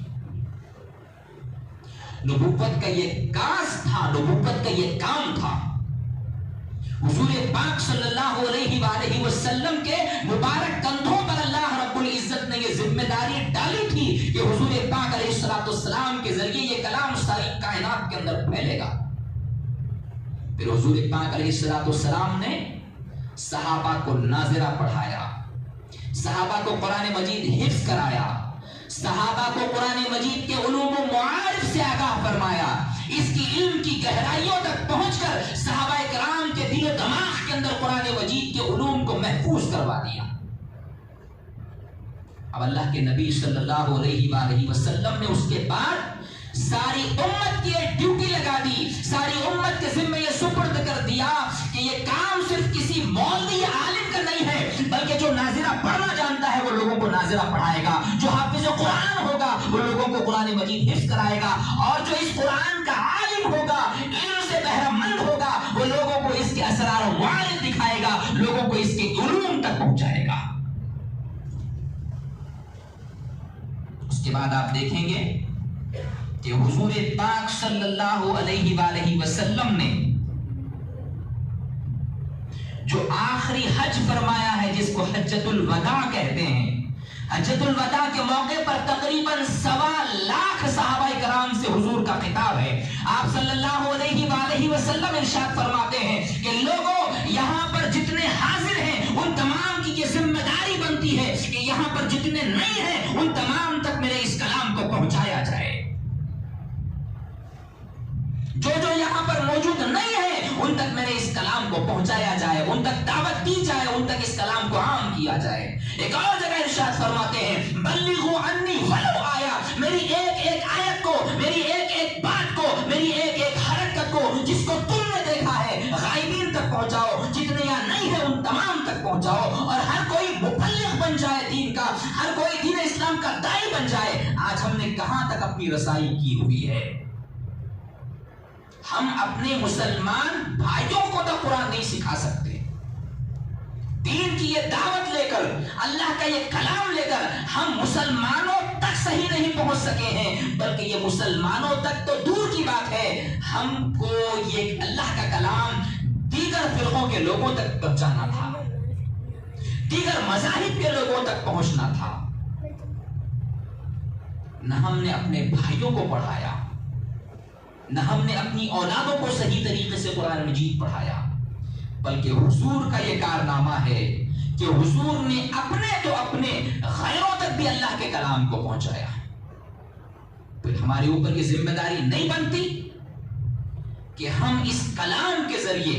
نبوت کا یہ کاز تھا، نبوت کا یہ کام تھا. حضور پاک صلی اللہ علیہ وآلہ وسلم کے مبارک کندھوں پر اللہ رب العزت نے یہ ذمہ داری ڈالی تھی کہ حضور پاک علیہ السلام کے ذریعے یہ کلام ساری کائنات کے اندر پھیلے گا. پھر حضور پاک علیہ السلام نے صحابہ کو ناظرہ پڑھایا، صحابہ کو قرآن مجید حفظ کرایا، صحابہ کو قرآن مجید کے علوم و معارف سے آگاہ فرمایا. اس کی علم کی گہرائیوں تک پہنچ کر صحابہ کرام کے دل و دماغ کے اندر قرآن مجید کے علوم کو محفوظ کروا دیا. اب اللہ کے نبی صلی اللہ علیہ وآلہ وسلم نے اس کے بعد ساری امت کی ایک ڈیوٹی لگا دی، ساری امت کے ذمہ یہ سپرد کر دیا کہ یہ کام صرف کسی مولوی عالم کا نہیں ہے، بلکہ جو ناظرہ پڑھنا جانتا ہے وہ لوگوں کو ناظرہ پڑھائے گا، جو حافظ قرآن ہوگا وہ لوگوں کو قرآن مجید حفظ کرائے گا، اور جو اس قرآن کا عالم ہوگا، علم سے بہرہ مند ہوگا، وہ لوگوں کو اس کے اسرار و معارف دکھائے گا، لوگوں کو اس کے علوم تک پہنچائے گا. اس کے بعد آپ دیکھیں گے کہ حضور پاک صلی اللہ علیہ وآلہ وسلم نے جو آخری حج فرمایا ہے، جس کو حجۃ الوداع کہتے ہیں، حجۃ الوداع کے موقع پر تقریباً 1.25 لاکھ صحابہ کرام سے حضور کا خطاب ہے. آپ صلی اللہ علیہ وآلہ وسلم ارشاد فرماتے ہیں کہ لوگوں، یہاں پر جتنے حاضر ہیں ان تمام کی یہ ذمہ داری بنتی ہے کہ یہاں پر جتنے نہیں ہیں ان تمام تک میرے اس کلام کو پہنچایا جائے. جو یہاں پر موجود نہیں ہے ان تک میرے اس کلام کو پہنچایا جائے، ان تک دعوت دی جائے، ان تک اس کلام کو عام کیا جائے. ایک اور جگہ ارشاد فرماتے ہیں بلغوا عنی ولو آیا، میری ایک ایک آیت کو، میری ایک ایک بات کو، میری ایک ایک حرکت کو جس کو تم نے دیکھا ہے غائبین تک پہنچاؤ، جتنے یہاں نہیں ہیں ان تمام تک پہنچاؤ، اور ہر کوئی مبلغ بن جائے دین کا، ہر کوئی دین اسلام کا داعی بن جائے. آج ہم نے کہاں تک اپنی رسائی کی ہوئی ہے؟ ہم اپنے مسلمان بھائیوں کو تو قرآن نہیں سکھا سکتے، دین کی یہ دعوت لے کر، اللہ کا یہ کلام لے کر ہم مسلمانوں تک صحیح نہیں پہنچ سکے ہیں، بلکہ یہ مسلمانوں تک تو دور کی بات ہے، ہم کو یہ اللہ کا کلام دیگر فرقوں کے لوگوں تک پہنچانا تھا، دیگر مذاہب کے لوگوں تک پہنچنا تھا۔ نہ ہم نے اپنے بھائیوں کو پڑھایا، نہ ہم نے اپنی اولادوں کو صحیح طریقے سے قرآن مجید پڑھایا، بلکہ حضور کا یہ کارنامہ ہے کہ حضور نے اپنے تو اپنے غیروں تک بھی اللہ کے کلام کو پہنچایا۔ پھر ہمارے اوپر یہ ذمہ داری نہیں بنتی کہ ہم اس کلام کے ذریعے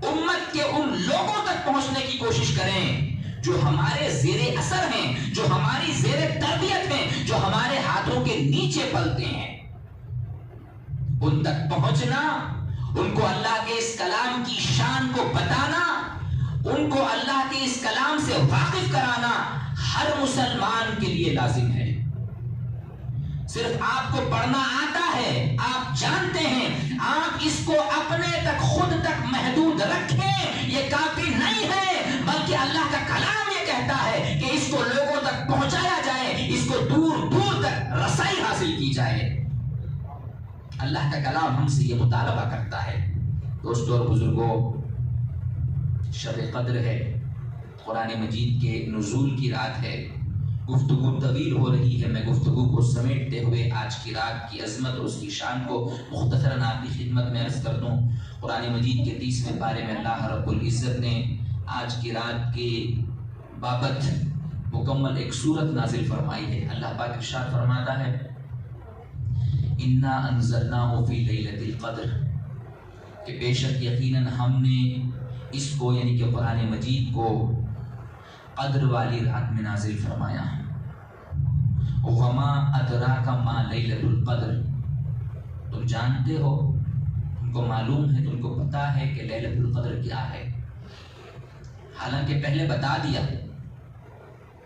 امت کے ان لوگوں تک پہنچنے کی کوشش کریں جو ہمارے زیر اثر ہیں، جو ہماری زیر تربیت ہیں، جو ہمارے ہاتھوں کے نیچے پلتے ہیں، ان تک پہنچنا، ان کو اللہ کے اس کلام کی شان کو بتانا، ان کو اللہ کے اس کلام سے واقف کرانا ہر مسلمان کے لیے لازم ہے۔ صرف آپ کو پڑھنا آتا ہے، آپ جانتے ہیں، آپ اس کو اپنے تک خود تک محدود رکھیں، یہ کافی نہیں ہے، بلکہ اللہ کا کلام یہ کہتا ہے کہ اس کو لوگوں تک پہنچایا جائے، اس کو دور دور تک رسائی حاصل کی جائے۔ اللہ کا کلام ہم سے یہ مطالبہ کرتا ہے۔ دوستو اور بزرگوں، شب قدر ہے، قرآن مجید کے نزول کی رات ہے، گفتگو طویل ہو رہی ہے، میں گفتگو کو سمیٹتے ہوئے آج کی رات کی عظمت اور اس کی شان کو مختصراً آپ کی خدمت میں عرض کر دوں۔ قرآن مجید کے 30ویں پارے میں اللہ رب العزت نے آج کی رات کے بابت مکمل ایک سورت نازل فرمائی ہے۔ اللہ پاک ارشاد فرماتا ہے، اِنَّا أَنزَلْنَاهُ فِي لَيْلَةِ الْقَدْرِ، کہ بے شک یقیناً ہم نے اس کو یعنی کہ قرآن مجید کو قدر والی رات میں نازل فرمایا۔ وَمَا أَدْرَاكَ مَا لَيْلَةُ الْقَدْرِ، تم جانتے ہو، تم کو معلوم ہے، تم کو پتا ہے کہ لیلۃ القدر کیا ہے۔ حالانکہ پہلے بتا دیا،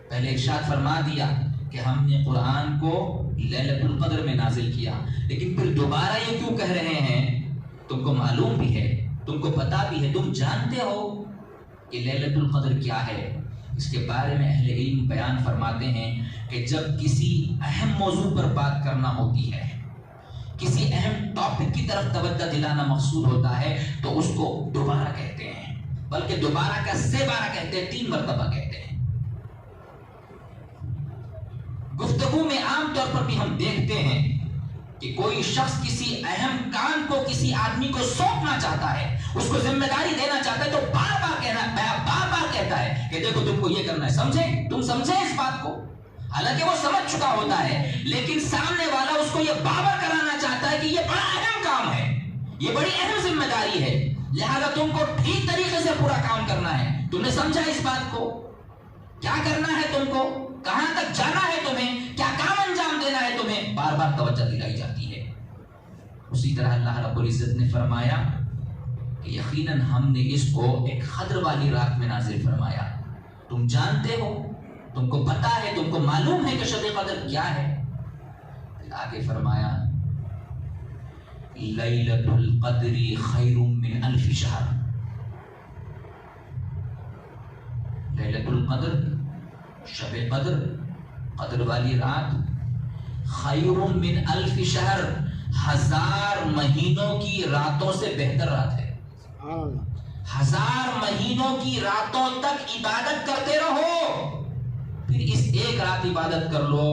پہلے ارشاد فرما دیا کہ ہم نے قرآن کو لیلۃ القدر میں نازل کیا، لیکن پھر دوبارہ یہ کیوں کہہ رہے ہیں؟ تم کو معلوم بھی ہے، تم کو پتا بھی ہے، تم جانتے ہو کہ لیلۃ القدر کیا ہے۔ اس کے بارے میں اہل علم بیان فرماتے ہیں کہ جب کسی اہم موضوع پر بات کرنا ہوتی ہے، کسی اہم ٹاپک کی طرف توجہ دلانا مقصود ہوتا ہے، تو اس کو دوبارہ کہتے ہیں، بلکہ دوبارہ کا سے بارہ کہتے ہیں، 3 مرتبہ کہتے ہیں۔ گفتگو میں عام طور پر بھی ہم دیکھتے ہیں کہ کوئی شخص کسی اہم کام کو کسی آدمی کو سونپنا چاہتا ہے، اس کو ذمہ داری دینا چاہتا ہے، تو بار بار کہتا ہے کہ دیکھو تم کو یہ کرنا ہے، سمجھے؟ تم سمجھے اس بات کو؟ حالانکہ وہ سمجھ چکا ہوتا ہے، لیکن سامنے والا اس کو یہ بار کرانا چاہتا ہے کہ یہ بڑا اہم کام ہے، یہ بڑی اہم ذمہ داری ہے، لہذا تم کو ٹھیک طریقے سے پورا کام کرنا ہے۔ تم نے سمجھا اس بات کو؟ کیا کرنا ہے تم کو؟ کہاں تک جانا ہے تمہیں؟ کیا کام انجام دینا ہے تمہیں؟ بار بار توجہ دلائی جاتی ہے۔ اسی طرح اللہ رب العزت نے فرمایا کہ یقیناً ہم نے اس کو ایک قدر والی رات میں نازل فرمایا۔ تم جانتے ہو، تم کو پتا ہے، تم کو معلوم ہے کہ شب قدر کیا ہے؟ آگے فرمایا، لیلۃ القدر خیر من 1000 شہر، لیلۃ القدر، شب قدر، قدر والی رات، خیر من 1000 شہر، 1000 مہینوں کی راتوں سے بہتر رات ہے۔ 1000 مہینوں کی راتوں تک عبادت کرتے رہو، پھر اس ایک رات عبادت کر لو،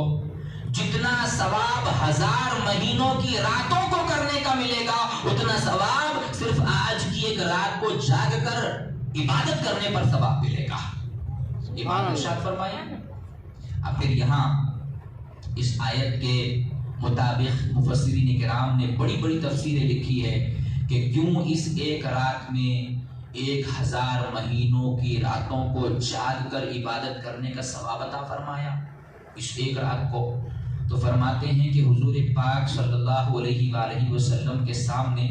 جتنا ثواب 1000 مہینوں کی راتوں کو کرنے کا ملے گا، اتنا ثواب صرف آج کی ایک رات کو جاگ کر عبادت کرنے پر ثواب ملے گا۔ امام ارشاد فرمایا۔ اب پھر یہاں اس آیت کے مطابق مفسرین کرام نے بڑی بڑی تفسیریں لکھی ہے کہ کیوں اس ایک رات میں 1000 مہینوں کی راتوں کو جاگ کر عبادت کرنے کا ثواب عطا فرمایا اس ایک رات کو۔ تو فرماتے ہیں کہ حضور پاک صلی اللہ علیہ وآلہ وسلم کے سامنے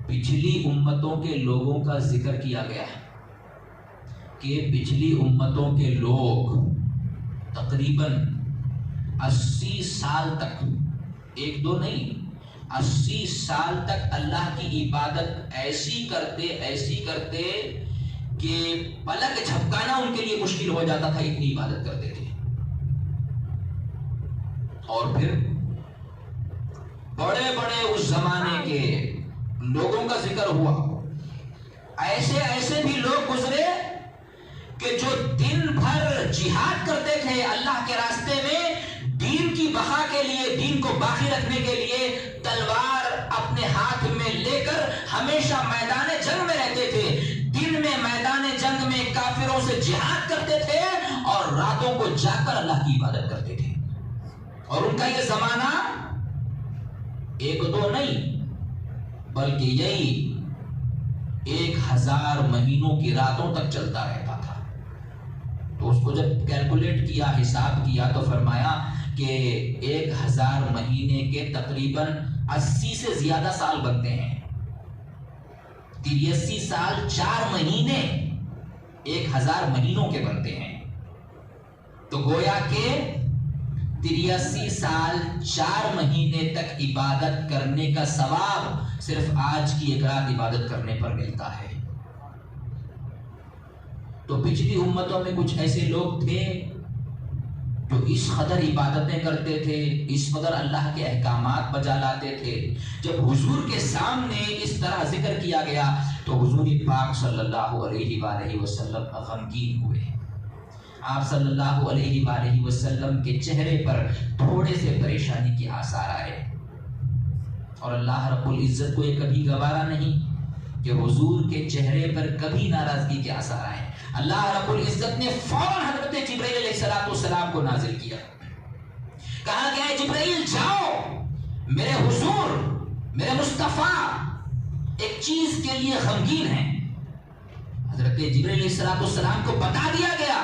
پچھلی امتوں کے لوگوں کا ذکر کیا گیا ہے کہ پچھلی امتوں کے لوگ تقریباً 80 سال تک، 1-2 نہیں، 80 سال تک اللہ کی عبادت ایسی کرتے کہ پلک جھپکانا ان کے لیے مشکل ہو جاتا تھا، اتنی عبادت کرتے تھے۔ اور پھر بڑے بڑے اس زمانے کے لوگوں کا ذکر ہوا، ایسے ایسے بھی لوگ گزرے کہ جو دن بھر جہاد کرتے تھے اللہ کے راستے میں، دین کی بقا کے لیے، دین کو باقی رکھنے کے لیے تلوار اپنے ہاتھ میں لے کر ہمیشہ میدان جنگ میں رہتے تھے، دن میں میدان جنگ میں کافروں سے جہاد کرتے تھے اور راتوں کو جا کر اللہ کی عبادت کرتے تھے۔ اور ان کا یہ زمانہ ایک دو نہیں بلکہ یہی 1000 مہینوں کی راتوں تک چلتا رہتا تھا۔ تو اس کو جب کیلکولیٹ کیا، حساب کیا، تو فرمایا کہ 1000 مہینے کے تقریباً 80 سے زیادہ سال بنتے ہیں۔ 83 سال 4 مہینے 1000 مہینوں کے بنتے ہیں۔ تو گویا کہ 83 سال 4 مہینے تک عبادت کرنے کا ثواب صرف آج کی ایک رات عبادت کرنے پر ملتا ہے۔ تو پچھلی امتوں میں کچھ ایسے لوگ تھے جو اس قدر عبادتیں کرتے تھے، اس قدر اللہ کے احکامات بجا لاتے تھے۔ جب حضور کے سامنے اس طرح ذکر کیا گیا تو حضور پاک صلی اللہ علیہ وآلہ وسلم غمگین ہوئے۔ آپ صلی اللہ علیہ وآلہ وسلم کے چہرے پر تھوڑے سے پریشانی کے آثار آئے، اور اللہ رب العزت کو یہ کبھی گوارا نہیں کہ حضور کے چہرے پر کبھی ناراضگی کے آثار آئے۔ اللہ رب العزت نے فوراً حضرت جبرائیل علیہ السلام کو نازل کیا، کہا کہ اے جبرائیل جاؤ، میرے حضور، میرے مصطفیٰ ایک چیز کے لیے غمگین ہیں۔ حضرت جبرائیل علیہ السلام کو بتا دیا گیا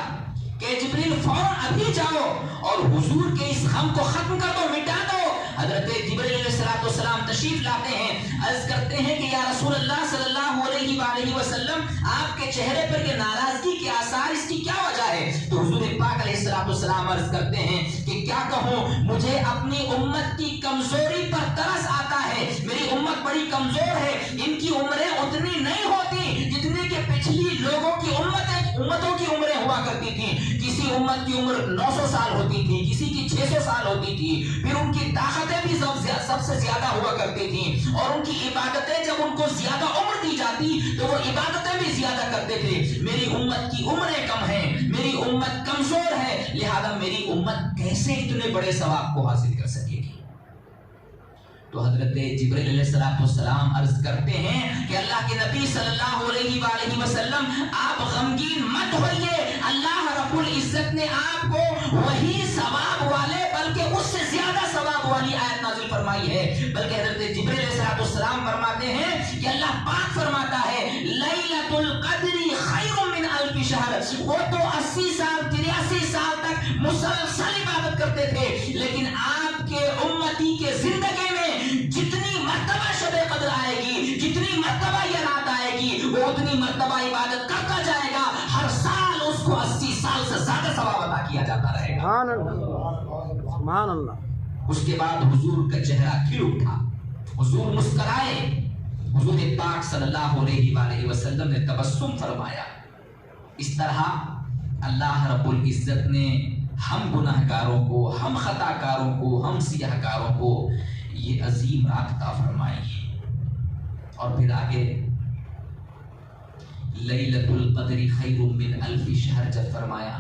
کہ جبرائیل فوراً ابھی جاؤ اور حضور کے اس غم کو ختم کر دو، مٹا دو۔ حضرت جبرائیل علیہ السلام تشریف لاتے ہیں، عرض کرتے ہیں کہ یا رسول اللہ صلی اللہ علیہ وآلہ وسلم، آپ کے چہرے پر یہ ناراضگی کے آثار، اس کی کیا وجہ ہے؟ تو حضور پاک علیہ السلام عرض کرتے ہیں کہ کیا کہوں، مجھے اپنی امت کی کمزوری پر ترس آتا ہے۔ میری امت بڑی کمزور ہے، ان کی عمریں اتنی نہیں ہوتی جتنی کہ پچھلی لوگوں کی امتوں کی عمریں ہوا کرتی تھیں۔ کسی امت کی عمر 900 سال ہوتی تھی، کسی کی 600 سال ہوتی تھی، پھر ان کی طاقتیں بھی سب سے زیادہ ہوا کرتی تھیں، اور ان کی عبادتیں جب ان کو زیادہ عمر دی جاتی تو وہ عبادتیں بھی زیادہ کرتے تھے۔ میری امت کی عمریں کم ہیں، میری امت کمزور ہے، لہذا میری امت کیسے اتنے بڑے ثواب کو حاصل کر سکے گی؟ تو حضرت جبرائیل علیہ السلام عرض کرتے ہیں کہ اللہ کے نبی صلی اللہ علیہ وآلہ وسلم، آپ غمگین مت ہوئیے، اللہ رب العزت نے آپ کو وہی ثواب والے بلکہ اس سے زیادہ ثواب والی آیت نازل فرمائی ہے۔ بلکہ حضرت جبرائیل علیہ السلام فرماتے ہیں کہ اللہ پاک فرماتا ہے لیلۃ القدر خیر من الف شہر۔ وہ تو 80 سال 83 سال تک مسلسل عبادت کرتے تھے، لیکن آپ کے امتی کے زندگی میں جتنی مرتبہ شب قدر آئے گی، جتنی مرتبہ یہ رات آئے گی، وہ اتنی مرتبہ عبادت کرتا جائے گا، ہر سال اس کو 80 سال سے زیادہ ثواب عطا کیا جاتا رہے گا۔ سبحان اللہ۔ اس کے بعد حضور کا چہرہ کھل اٹھا، حضور مسکرائے، حضور پاک صلی اللہ علیہ وآلہ وسلم نے تبسم فرمایا۔ اس طرح اللہ رب العزت نے ہم گناہ گاروں کو، ہم خطا کاروں کو، ہم سیاہ کاروں کو یہ عظیم رات عطا فرمائی۔ اور پھر آگے لیلۃ القدر خیر من الف شہر جب فرمایا،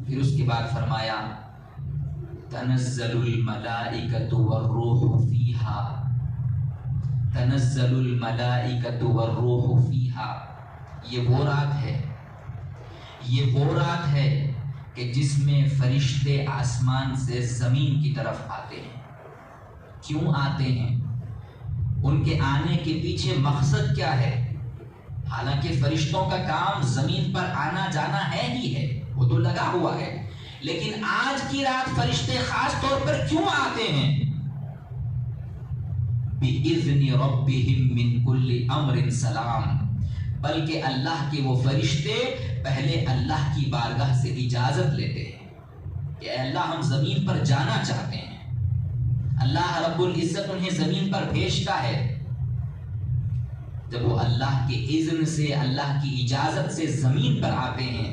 پھر اس کے بعد فرمایا تنزل الملائکۃ والروح فیہا، تنزل الملائکۃ والروح فیہا۔ یہ وہ رات ہے، یہ وہ رات ہے کہ جس میں فرشتے آسمان سے زمین کی طرف آتے ہیں۔ کیوں آتے ہیں؟ ان کے آنے کے پیچھے مقصد کیا ہے؟ حالانکہ فرشتوں کا کام زمین پر آنا جانا ہے ہی ہے، وہ تو لگا ہوا ہے، لیکن آج کی رات فرشتے خاص طور پر کیوں آتے ہیں؟ بِإِذْنِ رَبِّهِمْ مِنْ كُلِّ أَمْرٍ سَلَامٍ، بلکہ اللہ کے وہ فرشتے پہلے اللہ کی بارگاہ سے اجازت لیتے ہیں کہ اے اللہ ہم زمین پر جانا چاہتے ہیں۔ اللہ رب العزت انہیں زمین پر بھیجتا ہے، جب وہ اللہ کے اذن سے، اللہ کی اجازت سے زمین پر آتے ہیں،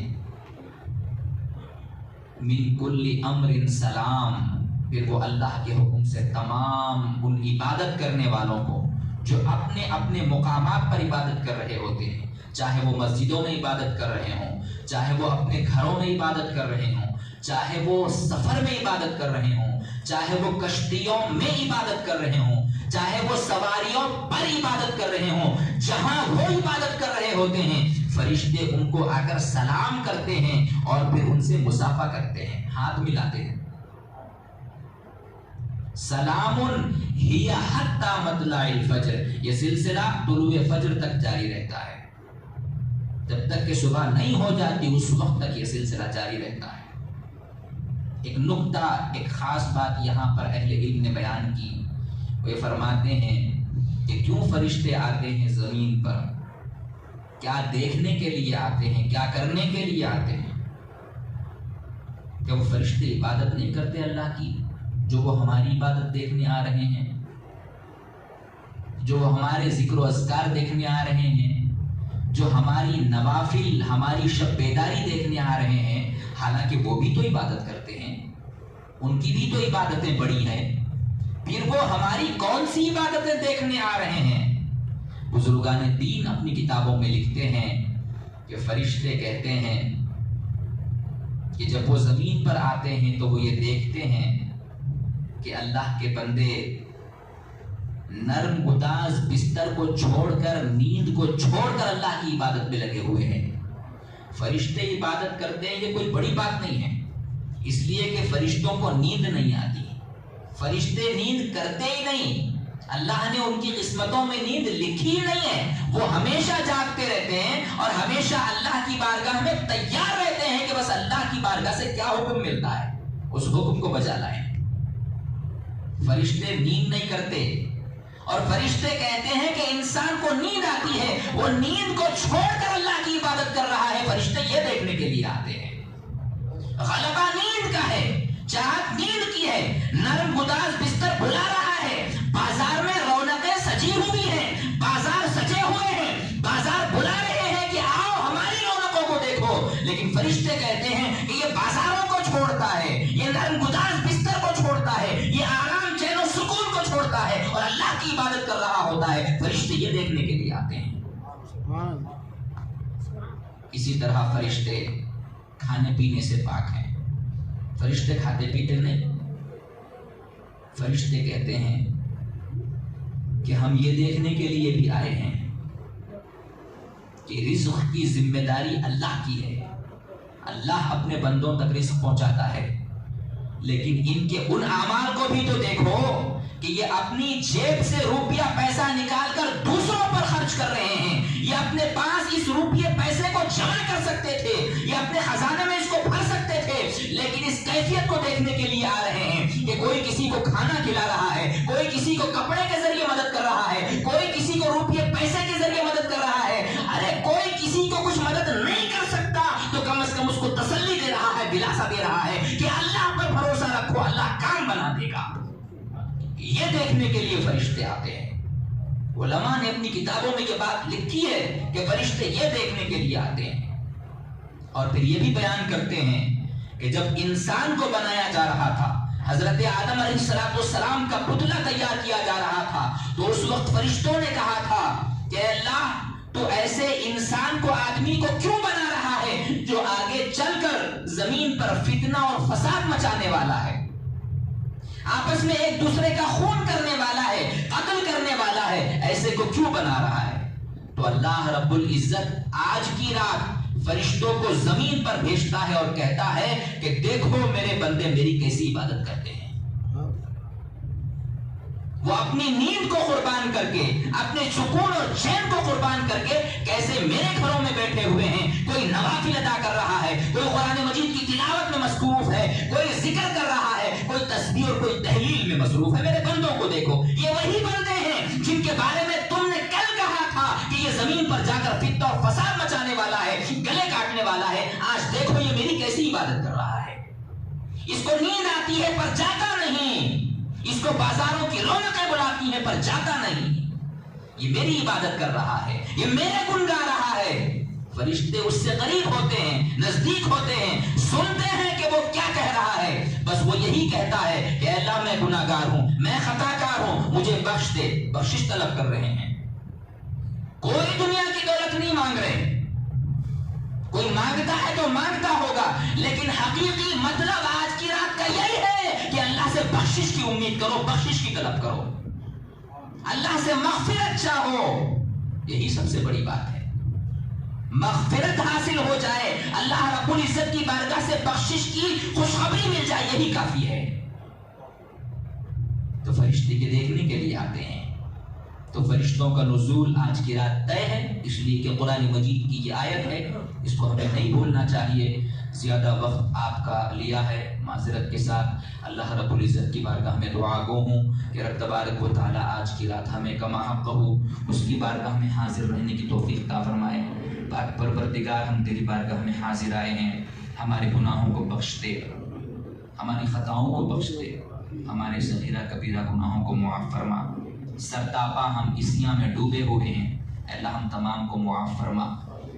من کل امر سلام، پھر وہ اللہ کے حکم سے تمام ان عبادت کرنے والوں کو جو اپنے اپنے مقامات پر عبادت کر رہے ہوتے ہیں، چاہے وہ مسجدوں میں عبادت کر رہے ہوں، چاہے وہ اپنے گھروں میں عبادت کر رہے ہوں، چاہے وہ سفر میں عبادت کر رہے ہوں، چاہے وہ کشتیوں میں عبادت کر رہے ہوں، چاہے وہ سواریوں پر عبادت کر رہے ہوں، جہاں وہ عبادت کر رہے ہوتے ہیں، فرشتے ان کو آ کر سلام کرتے ہیں اور پھر ان سے مصافحہ کرتے ہیں، ہاتھ ملاتے ہیں۔ سلام ہی حتی مطلع الفجر، یہ سلسلہ طلوع فجر تک جاری رہتا ہے، جب تک کہ صبح نہیں ہو جاتی اس وقت تک یہ سلسلہ جاری رہتا ہے۔ ایک نکتہ، ایک خاص بات یہاں پر اہل علم نے بیان کی، وہ یہ فرماتے ہیں کہ کیوں فرشتے آتے ہیں زمین پر، کیا دیکھنے کے لیے آتے ہیں، کیا کرنے کے لیے آتے ہیں؟ کہ وہ فرشتے عبادت نہیں کرتے اللہ کی، جو وہ ہماری عبادت دیکھنے آ رہے ہیں، جو وہ ہمارے ذکر و اذکار دیکھنے آ رہے ہیں، جو ہماری نوافل، ہماری شب بیداری دیکھنے آ رہے ہیں، حالانکہ وہ بھی تو عبادت کرتے ہیں، ان کی بھی تو عبادتیں بڑی ہیں، پھر وہ ہماری کون سی عبادتیں دیکھنے آ رہے ہیں؟ بزرگان دین اپنی کتابوں میں لکھتے ہیں کہ فرشتے کہتے ہیں کہ جب وہ زمین پر آتے ہیں تو وہ یہ دیکھتے ہیں کہ اللہ کے بندے نرم گداز بستر کو چھوڑ کر، نیند کو چھوڑ کر اللہ کی عبادت میں لگے ہوئے ہیں۔ فرشتے عبادت کرتے ہیں، یہ کوئی بڑی بات نہیں ہے، اس لیے کہ فرشتوں کو نیند نہیں آتی، فرشتے نیند کرتے ہی نہیں، اللہ نے ان کی قسمتوں میں نیند لکھی ہی نہیں ہے، وہ ہمیشہ جاگتے رہتے ہیں اور ہمیشہ اللہ کی بارگاہ میں تیار رہتے ہیں کہ بس اللہ کی بارگاہ سے کیا حکم ملتا ہے اس حکم کو بجا لائیں۔ فرشتے نیند نہیں کرتے، اور فرشتے کہتے ہیں کہ انسان کو نیند آتی ہے، وہ نیند کو چھوڑ کر اللہ کی عبادت کر رہا ہے، فرشتے یہ دیکھنے کے لیے آتے ہیں۔ غلبہ نیند کا ہے، چاہت نیند کی ہے، نرم گداز بستر بلا رہا ہے، بازار میں رونقیں سجی ہوئی ہیں، بازار سجے ہوئے ہیں، بازار بلا رہے ہیں کہ آؤ ہماری رونقوں کو دیکھو، لیکن فرشتے کہتے ہیں کہ یہ بازاروں کو چھوڑتا ہے، یہ نرم گداز بستر کو چھوڑتا ہے، یہ آرام چین و سکون کو چھوڑتا ہے اور اللہ کی عبادت کر رہا ہوتا ہے، فرشتے یہ دیکھنے کے لیے آتے ہیں۔ اسی طرح فرشتے کھانے پینے سے پاک ہیں، فرشتے کھاتے پیتے نہیں، فرشتے کہتے ہیں کہ ہم یہ دیکھنے کے لیے بھی آئے ہیں کہ رزق کی ذمہ داری اللہ کی ہے، اللہ اپنے بندوں تک رزق پہنچاتا ہے، لیکن ان کے ان اعمال کو بھی تو دیکھو کہ یہ اپنی جیب سے روپیہ پیسہ نکال کر دوسروں پر خرچ کر رہے ہیں، یہ اپنے پاس اس روپیے پیسے کو جمع کر سکتے تھے، یہ اپنے خزانے میں اس کو بھر سکتے تھے، لیکن اس کیفیت کو دیکھنے کے لیے آ رہے ہیں کہ کوئی کسی کو کھانا کھلا رہا ہے، کوئی کسی کو کپڑے کے ذریعے مدد کر رہا ہے، کوئی کسی کو روپیے پیسے کے ذریعے مدد کر رہا ہے، ارے کوئی کسی کو کچھ مدد نہیں کر سکتا تو کم از کم اس کو تسلی دے رہا ہے، دلاسا دے رہا ہے کہ اللہ پر بھروسہ رکھو، اللہ کام بنا دے گا۔ یہ دیکھنے کے لیے فرشتے آتے ہیں، علماء نے اپنی کتابوں میں یہ بات لکھی ہے کہ فرشتے یہ دیکھنے کے لیے آتے ہیں، اور پھر یہ بھی بیان کرتے ہیں کہ جب انسان کو بنایا جا رہا تھا، حضرت آدم علیہ السلام کا پتلا تیار کیا جا رہا تھا، تو اس وقت فرشتوں نے کہا تھا کہ اللہ تو ایسے انسان کو، آدمی کو کیوں بنا رہا ہے جو آگے چل کر زمین پر فتنہ اور فساد مچانے والا ہے، آپس میں ایک دوسرے کا خون کرنے والا ہے، قتل کرنے والا ہے، ایسے کو کیوں بنا رہا ہے؟ تو اللہ رب العزت آج کی رات فرشتوں کو زمین پر بھیجتا ہے اور کہتا ہے کہ دیکھو میرے بندے میری کیسی عبادت کرتے ہیں، وہ اپنی نیند کو قربان کر کے، اپنے سکون اور چین کو قربان کر کے کیسے میرے گھروں میں بیٹھے ہوئے ہیں، کوئی نوافل ادا کر رہا ہے، کوئی قرآن مجید کی تلاوت میں مصروف ہے، کوئی ذکر کر رہا ہے، کوئی تسبیح اور کوئی تحلیل میں مصروف ہے، میرے بندوں کو دیکھو، یہ وہی بندے ہیں جن کے بارے میں تم نے کل کہا تھا کہ یہ زمین پر جا کر فتنہ اور فساد مچانے والا ہے، گلے کاٹنے والا ہے، آج دیکھو یہ میری کیسی عبادت کر رہا ہے، اس کو نیند آتی ہے پر جاتا نہیں، اس کو بازاروں کی رونقیں بلاتی ہیں پر جاتا نہیں، یہ میری عبادت کر رہا ہے، یہ میرے گن گا رہا ہے۔ فرشتے اس سے قریب ہوتے ہیں، نزدیک ہوتے ہیں، سنتے ہیں کہ وہ کیا کہہ رہا ہے۔ بس وہ یہی کہتا ہے کہ اللہ میں گناہ گار ہوں، میں خطا کار ہوں، مجھے بخش دے۔ بخشش طلب کر رہے ہیں، کوئی دنیا کی دولت نہیں مانگ رہے۔ کوئی مانگتا ہے تو مانگتا ہوگا، لیکن حقیقی مطلب آج کی رات کا یہی ہے کہ اللہ سے بخشش کی امید کرو، بخشش کی طلب کرو، اللہ سے مغفرت چاہو۔ یہی سب سے بڑی بات ہے، مغفرت حاصل ہو جائے، اللہ رب العزت کی بارگاہ سے بخشش کی خوشخبری مل جائے، یہی کافی ہے۔ تو فرشتے کے دیکھنے کے لیے آتے ہیں۔ تو فرشتوں کا نزول آج کی رات طے ہے، اس لیے کہ قرآن مجید کی یہ آیت ہے، اس کو ہمیں نہیں بھولنا چاہیے۔ زیادہ وقت آپ کا لیا ہے، معذرت کے ساتھ اللہ رب العزت کی بارگاہ میں دعا گو ہوں کہ رب تبارک و تعالیٰ آج کی رات ہمیں کما حق ہو اس کی بارگاہ میں حاضر رہنے کی توفیق عطا فرمائے۔ پاک پروردگار، ہم تیری بارگاہ میں حاضر آئے ہیں، ہمارے گناہوں کو بخش دے، ہماری خطاؤں کو بخش دے، ہمارے صغیرہ کبیرہ گناہوں کو معاف فرما۔ سرتاپا ہم اسیاں میں ڈوبے ہوئے ہیں، اے اللہ ہم تمام کو معاف فرما،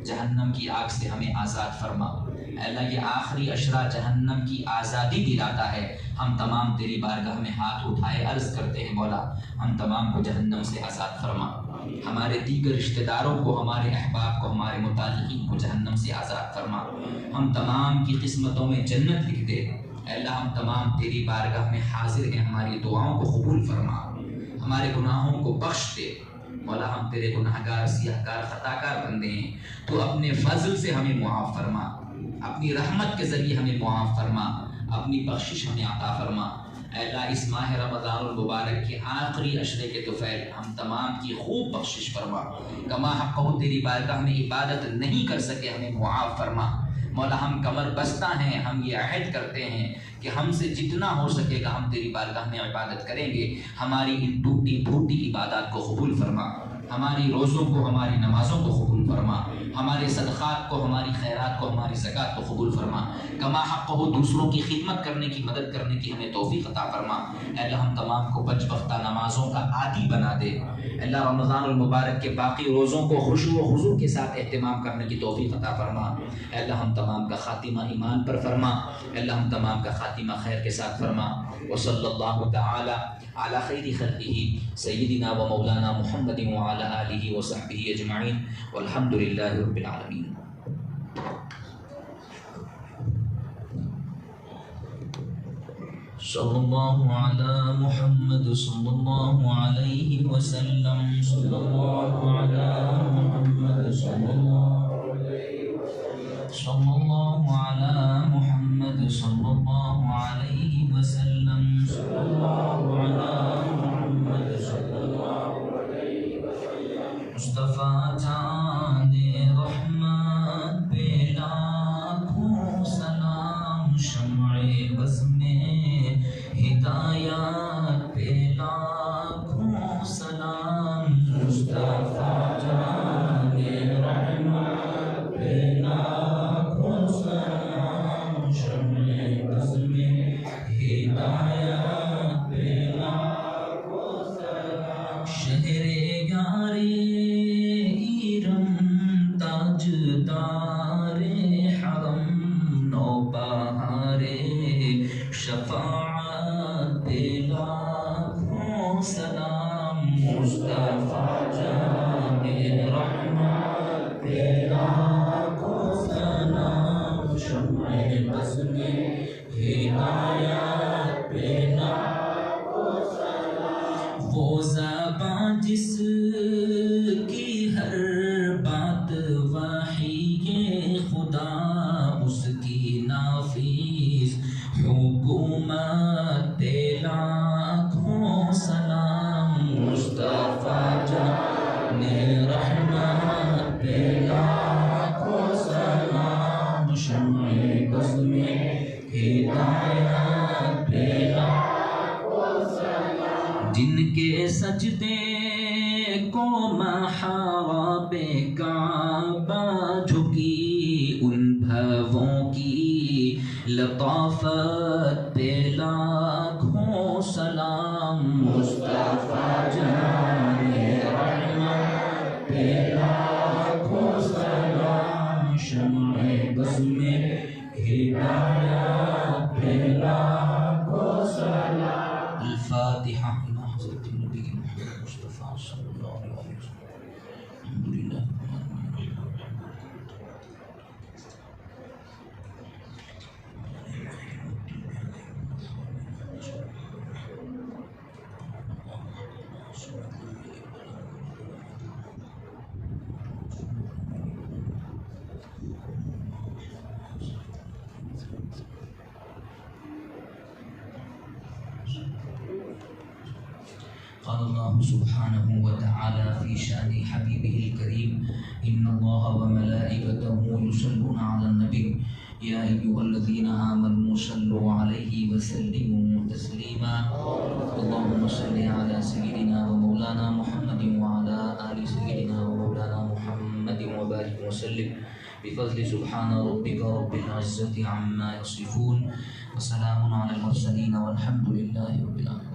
جہنم کی آگ سے ہمیں آزاد فرما۔ اے اللہ یہ آخری عشرہ جہنم کی آزادی دلاتا ہے، ہم تمام تیری بارگاہ میں ہاتھ اٹھائے عرض کرتے ہیں مولا ہم تمام کو جہنم سے آزاد فرما، ہمارے دیگر رشتہ داروں کو، ہمارے احباب کو، ہمارے متعلقین کو جہنم سے آزاد فرما، ہم تمام کی قسمتوں میں جنت لکھ دے۔ اے اللہ ہم تمام تیری بارگاہ میں حاضر ہیں، ہماری دعاؤں کو قبول فرما، ہمارے گناہوں کو بخش دے۔ مولا ہم تیرے گناہگار، سیاہکار، خطاکار بندے ہیں، تو اپنے فضل سے ہمیں معاف فرما، اپنی رحمت کے ذریعے ہمیں معاف فرما، اپنی بخشش ہمیں عطا فرما۔ اے اللہ اس ماہ رمضان المبارک کے آخری عشرے کے طفیل ہم تمام کی خوب بخشش فرما، کما حقہ تیری بارگاہ میں عبادت نہیں کر سکے ہمیں معاف فرما۔ مولا ہم کمر بستہ ہیں، ہم یہ عہد کرتے ہیں کہ ہم سے جتنا ہو سکے گا ہم تیری بارگاہ میں عبادت کریں گے، ہماری ان ٹوٹی پھوٹی عبادات کو قبول فرما، ہماری روزوں کو، ہماری نمازوں کو قبول فرما، ہمارے صدقات کو، ہماری خیرات کو، ہماری زکوٰۃ کو قبول فرما، کما حق ہو دوسروں کی خدمت کرنے کی، مدد کرنے کی ہمیں توفیق عطا فرما۔ اے اللہ ہم تمام کو پنج وقتہ نمازوں کا عادی بنا دے۔ اے اللہ رمضان المبارک کے باقی روزوں کو خشوع و خضوع کے ساتھ اہتمام کرنے کی توفیق عطا فرما۔ اے اللہ ہم تمام کا خاتمہ ایمان پر فرما، اے اللہ ہم تمام کا خاتمہ خیر کے ساتھ فرما۔ وصلی اللہ تعالی علی خیر خلقہ سیدنا و مولانا محمد وعلی آلہ وصحبہ اجمعین والحمد للہ رب العالمین۔ صلی اللہ علی محمد صلی اللہ علیہ وسلم، صلی اللہ علی محمد صلی اللہ علیہ وسلم، صلی اللہ علی محمد صلی اللہ علیہ وسلم، صلی اللہ علی محمد صلی اللہ علیہ وسلم۔ مصطفیٰ جان رحمت پہ لاکھوں سلام، شمع بز میں ہدایات پہ لاکھوں سلام، مصطفیٰ جان رحمت پہ لاکھوں سلام، شمع بز میں ہدایات پہ لاکھوں سلام۔ شہر یار ایرم تاجدار حرم، نوبہار شفاعت پہ لاکھوں سلام، مصطفیٰ جان رحمت پہ لاکھوں سلام، شمع بز میں ہدایت پہ لاکھوں سلام۔ وہ زبان جس کی ہر بات وحی خدا، اس کی نافذ حکومت پہ لاکھوں سلام، مصطفیٰ جان رحمت پہ لاکھوں سلام، شمع بز میں ہدایت پہ لاکھوں سلام۔ جن کے سجدے کو محراب کعبہ جھکی، ان بھووں کی لطافت پہ لاکھوں سلام، مصطفیٰ جان رحمت قال الله سبحانه وتعالى في شأن حبيبه الكريم إن الله وملائكته يصلون على النبي يا أيها الذين آمنوا صلوا عليه وسلموا تسليما اللهم صل على سيدنا ومولانا محمد وعلى آل سيدنا ومولانا محمد وبارك وسلم بفضل سبحان ربك رب العزة عما يصفون وسلام على المرسلين والحمد لله رب العالمين.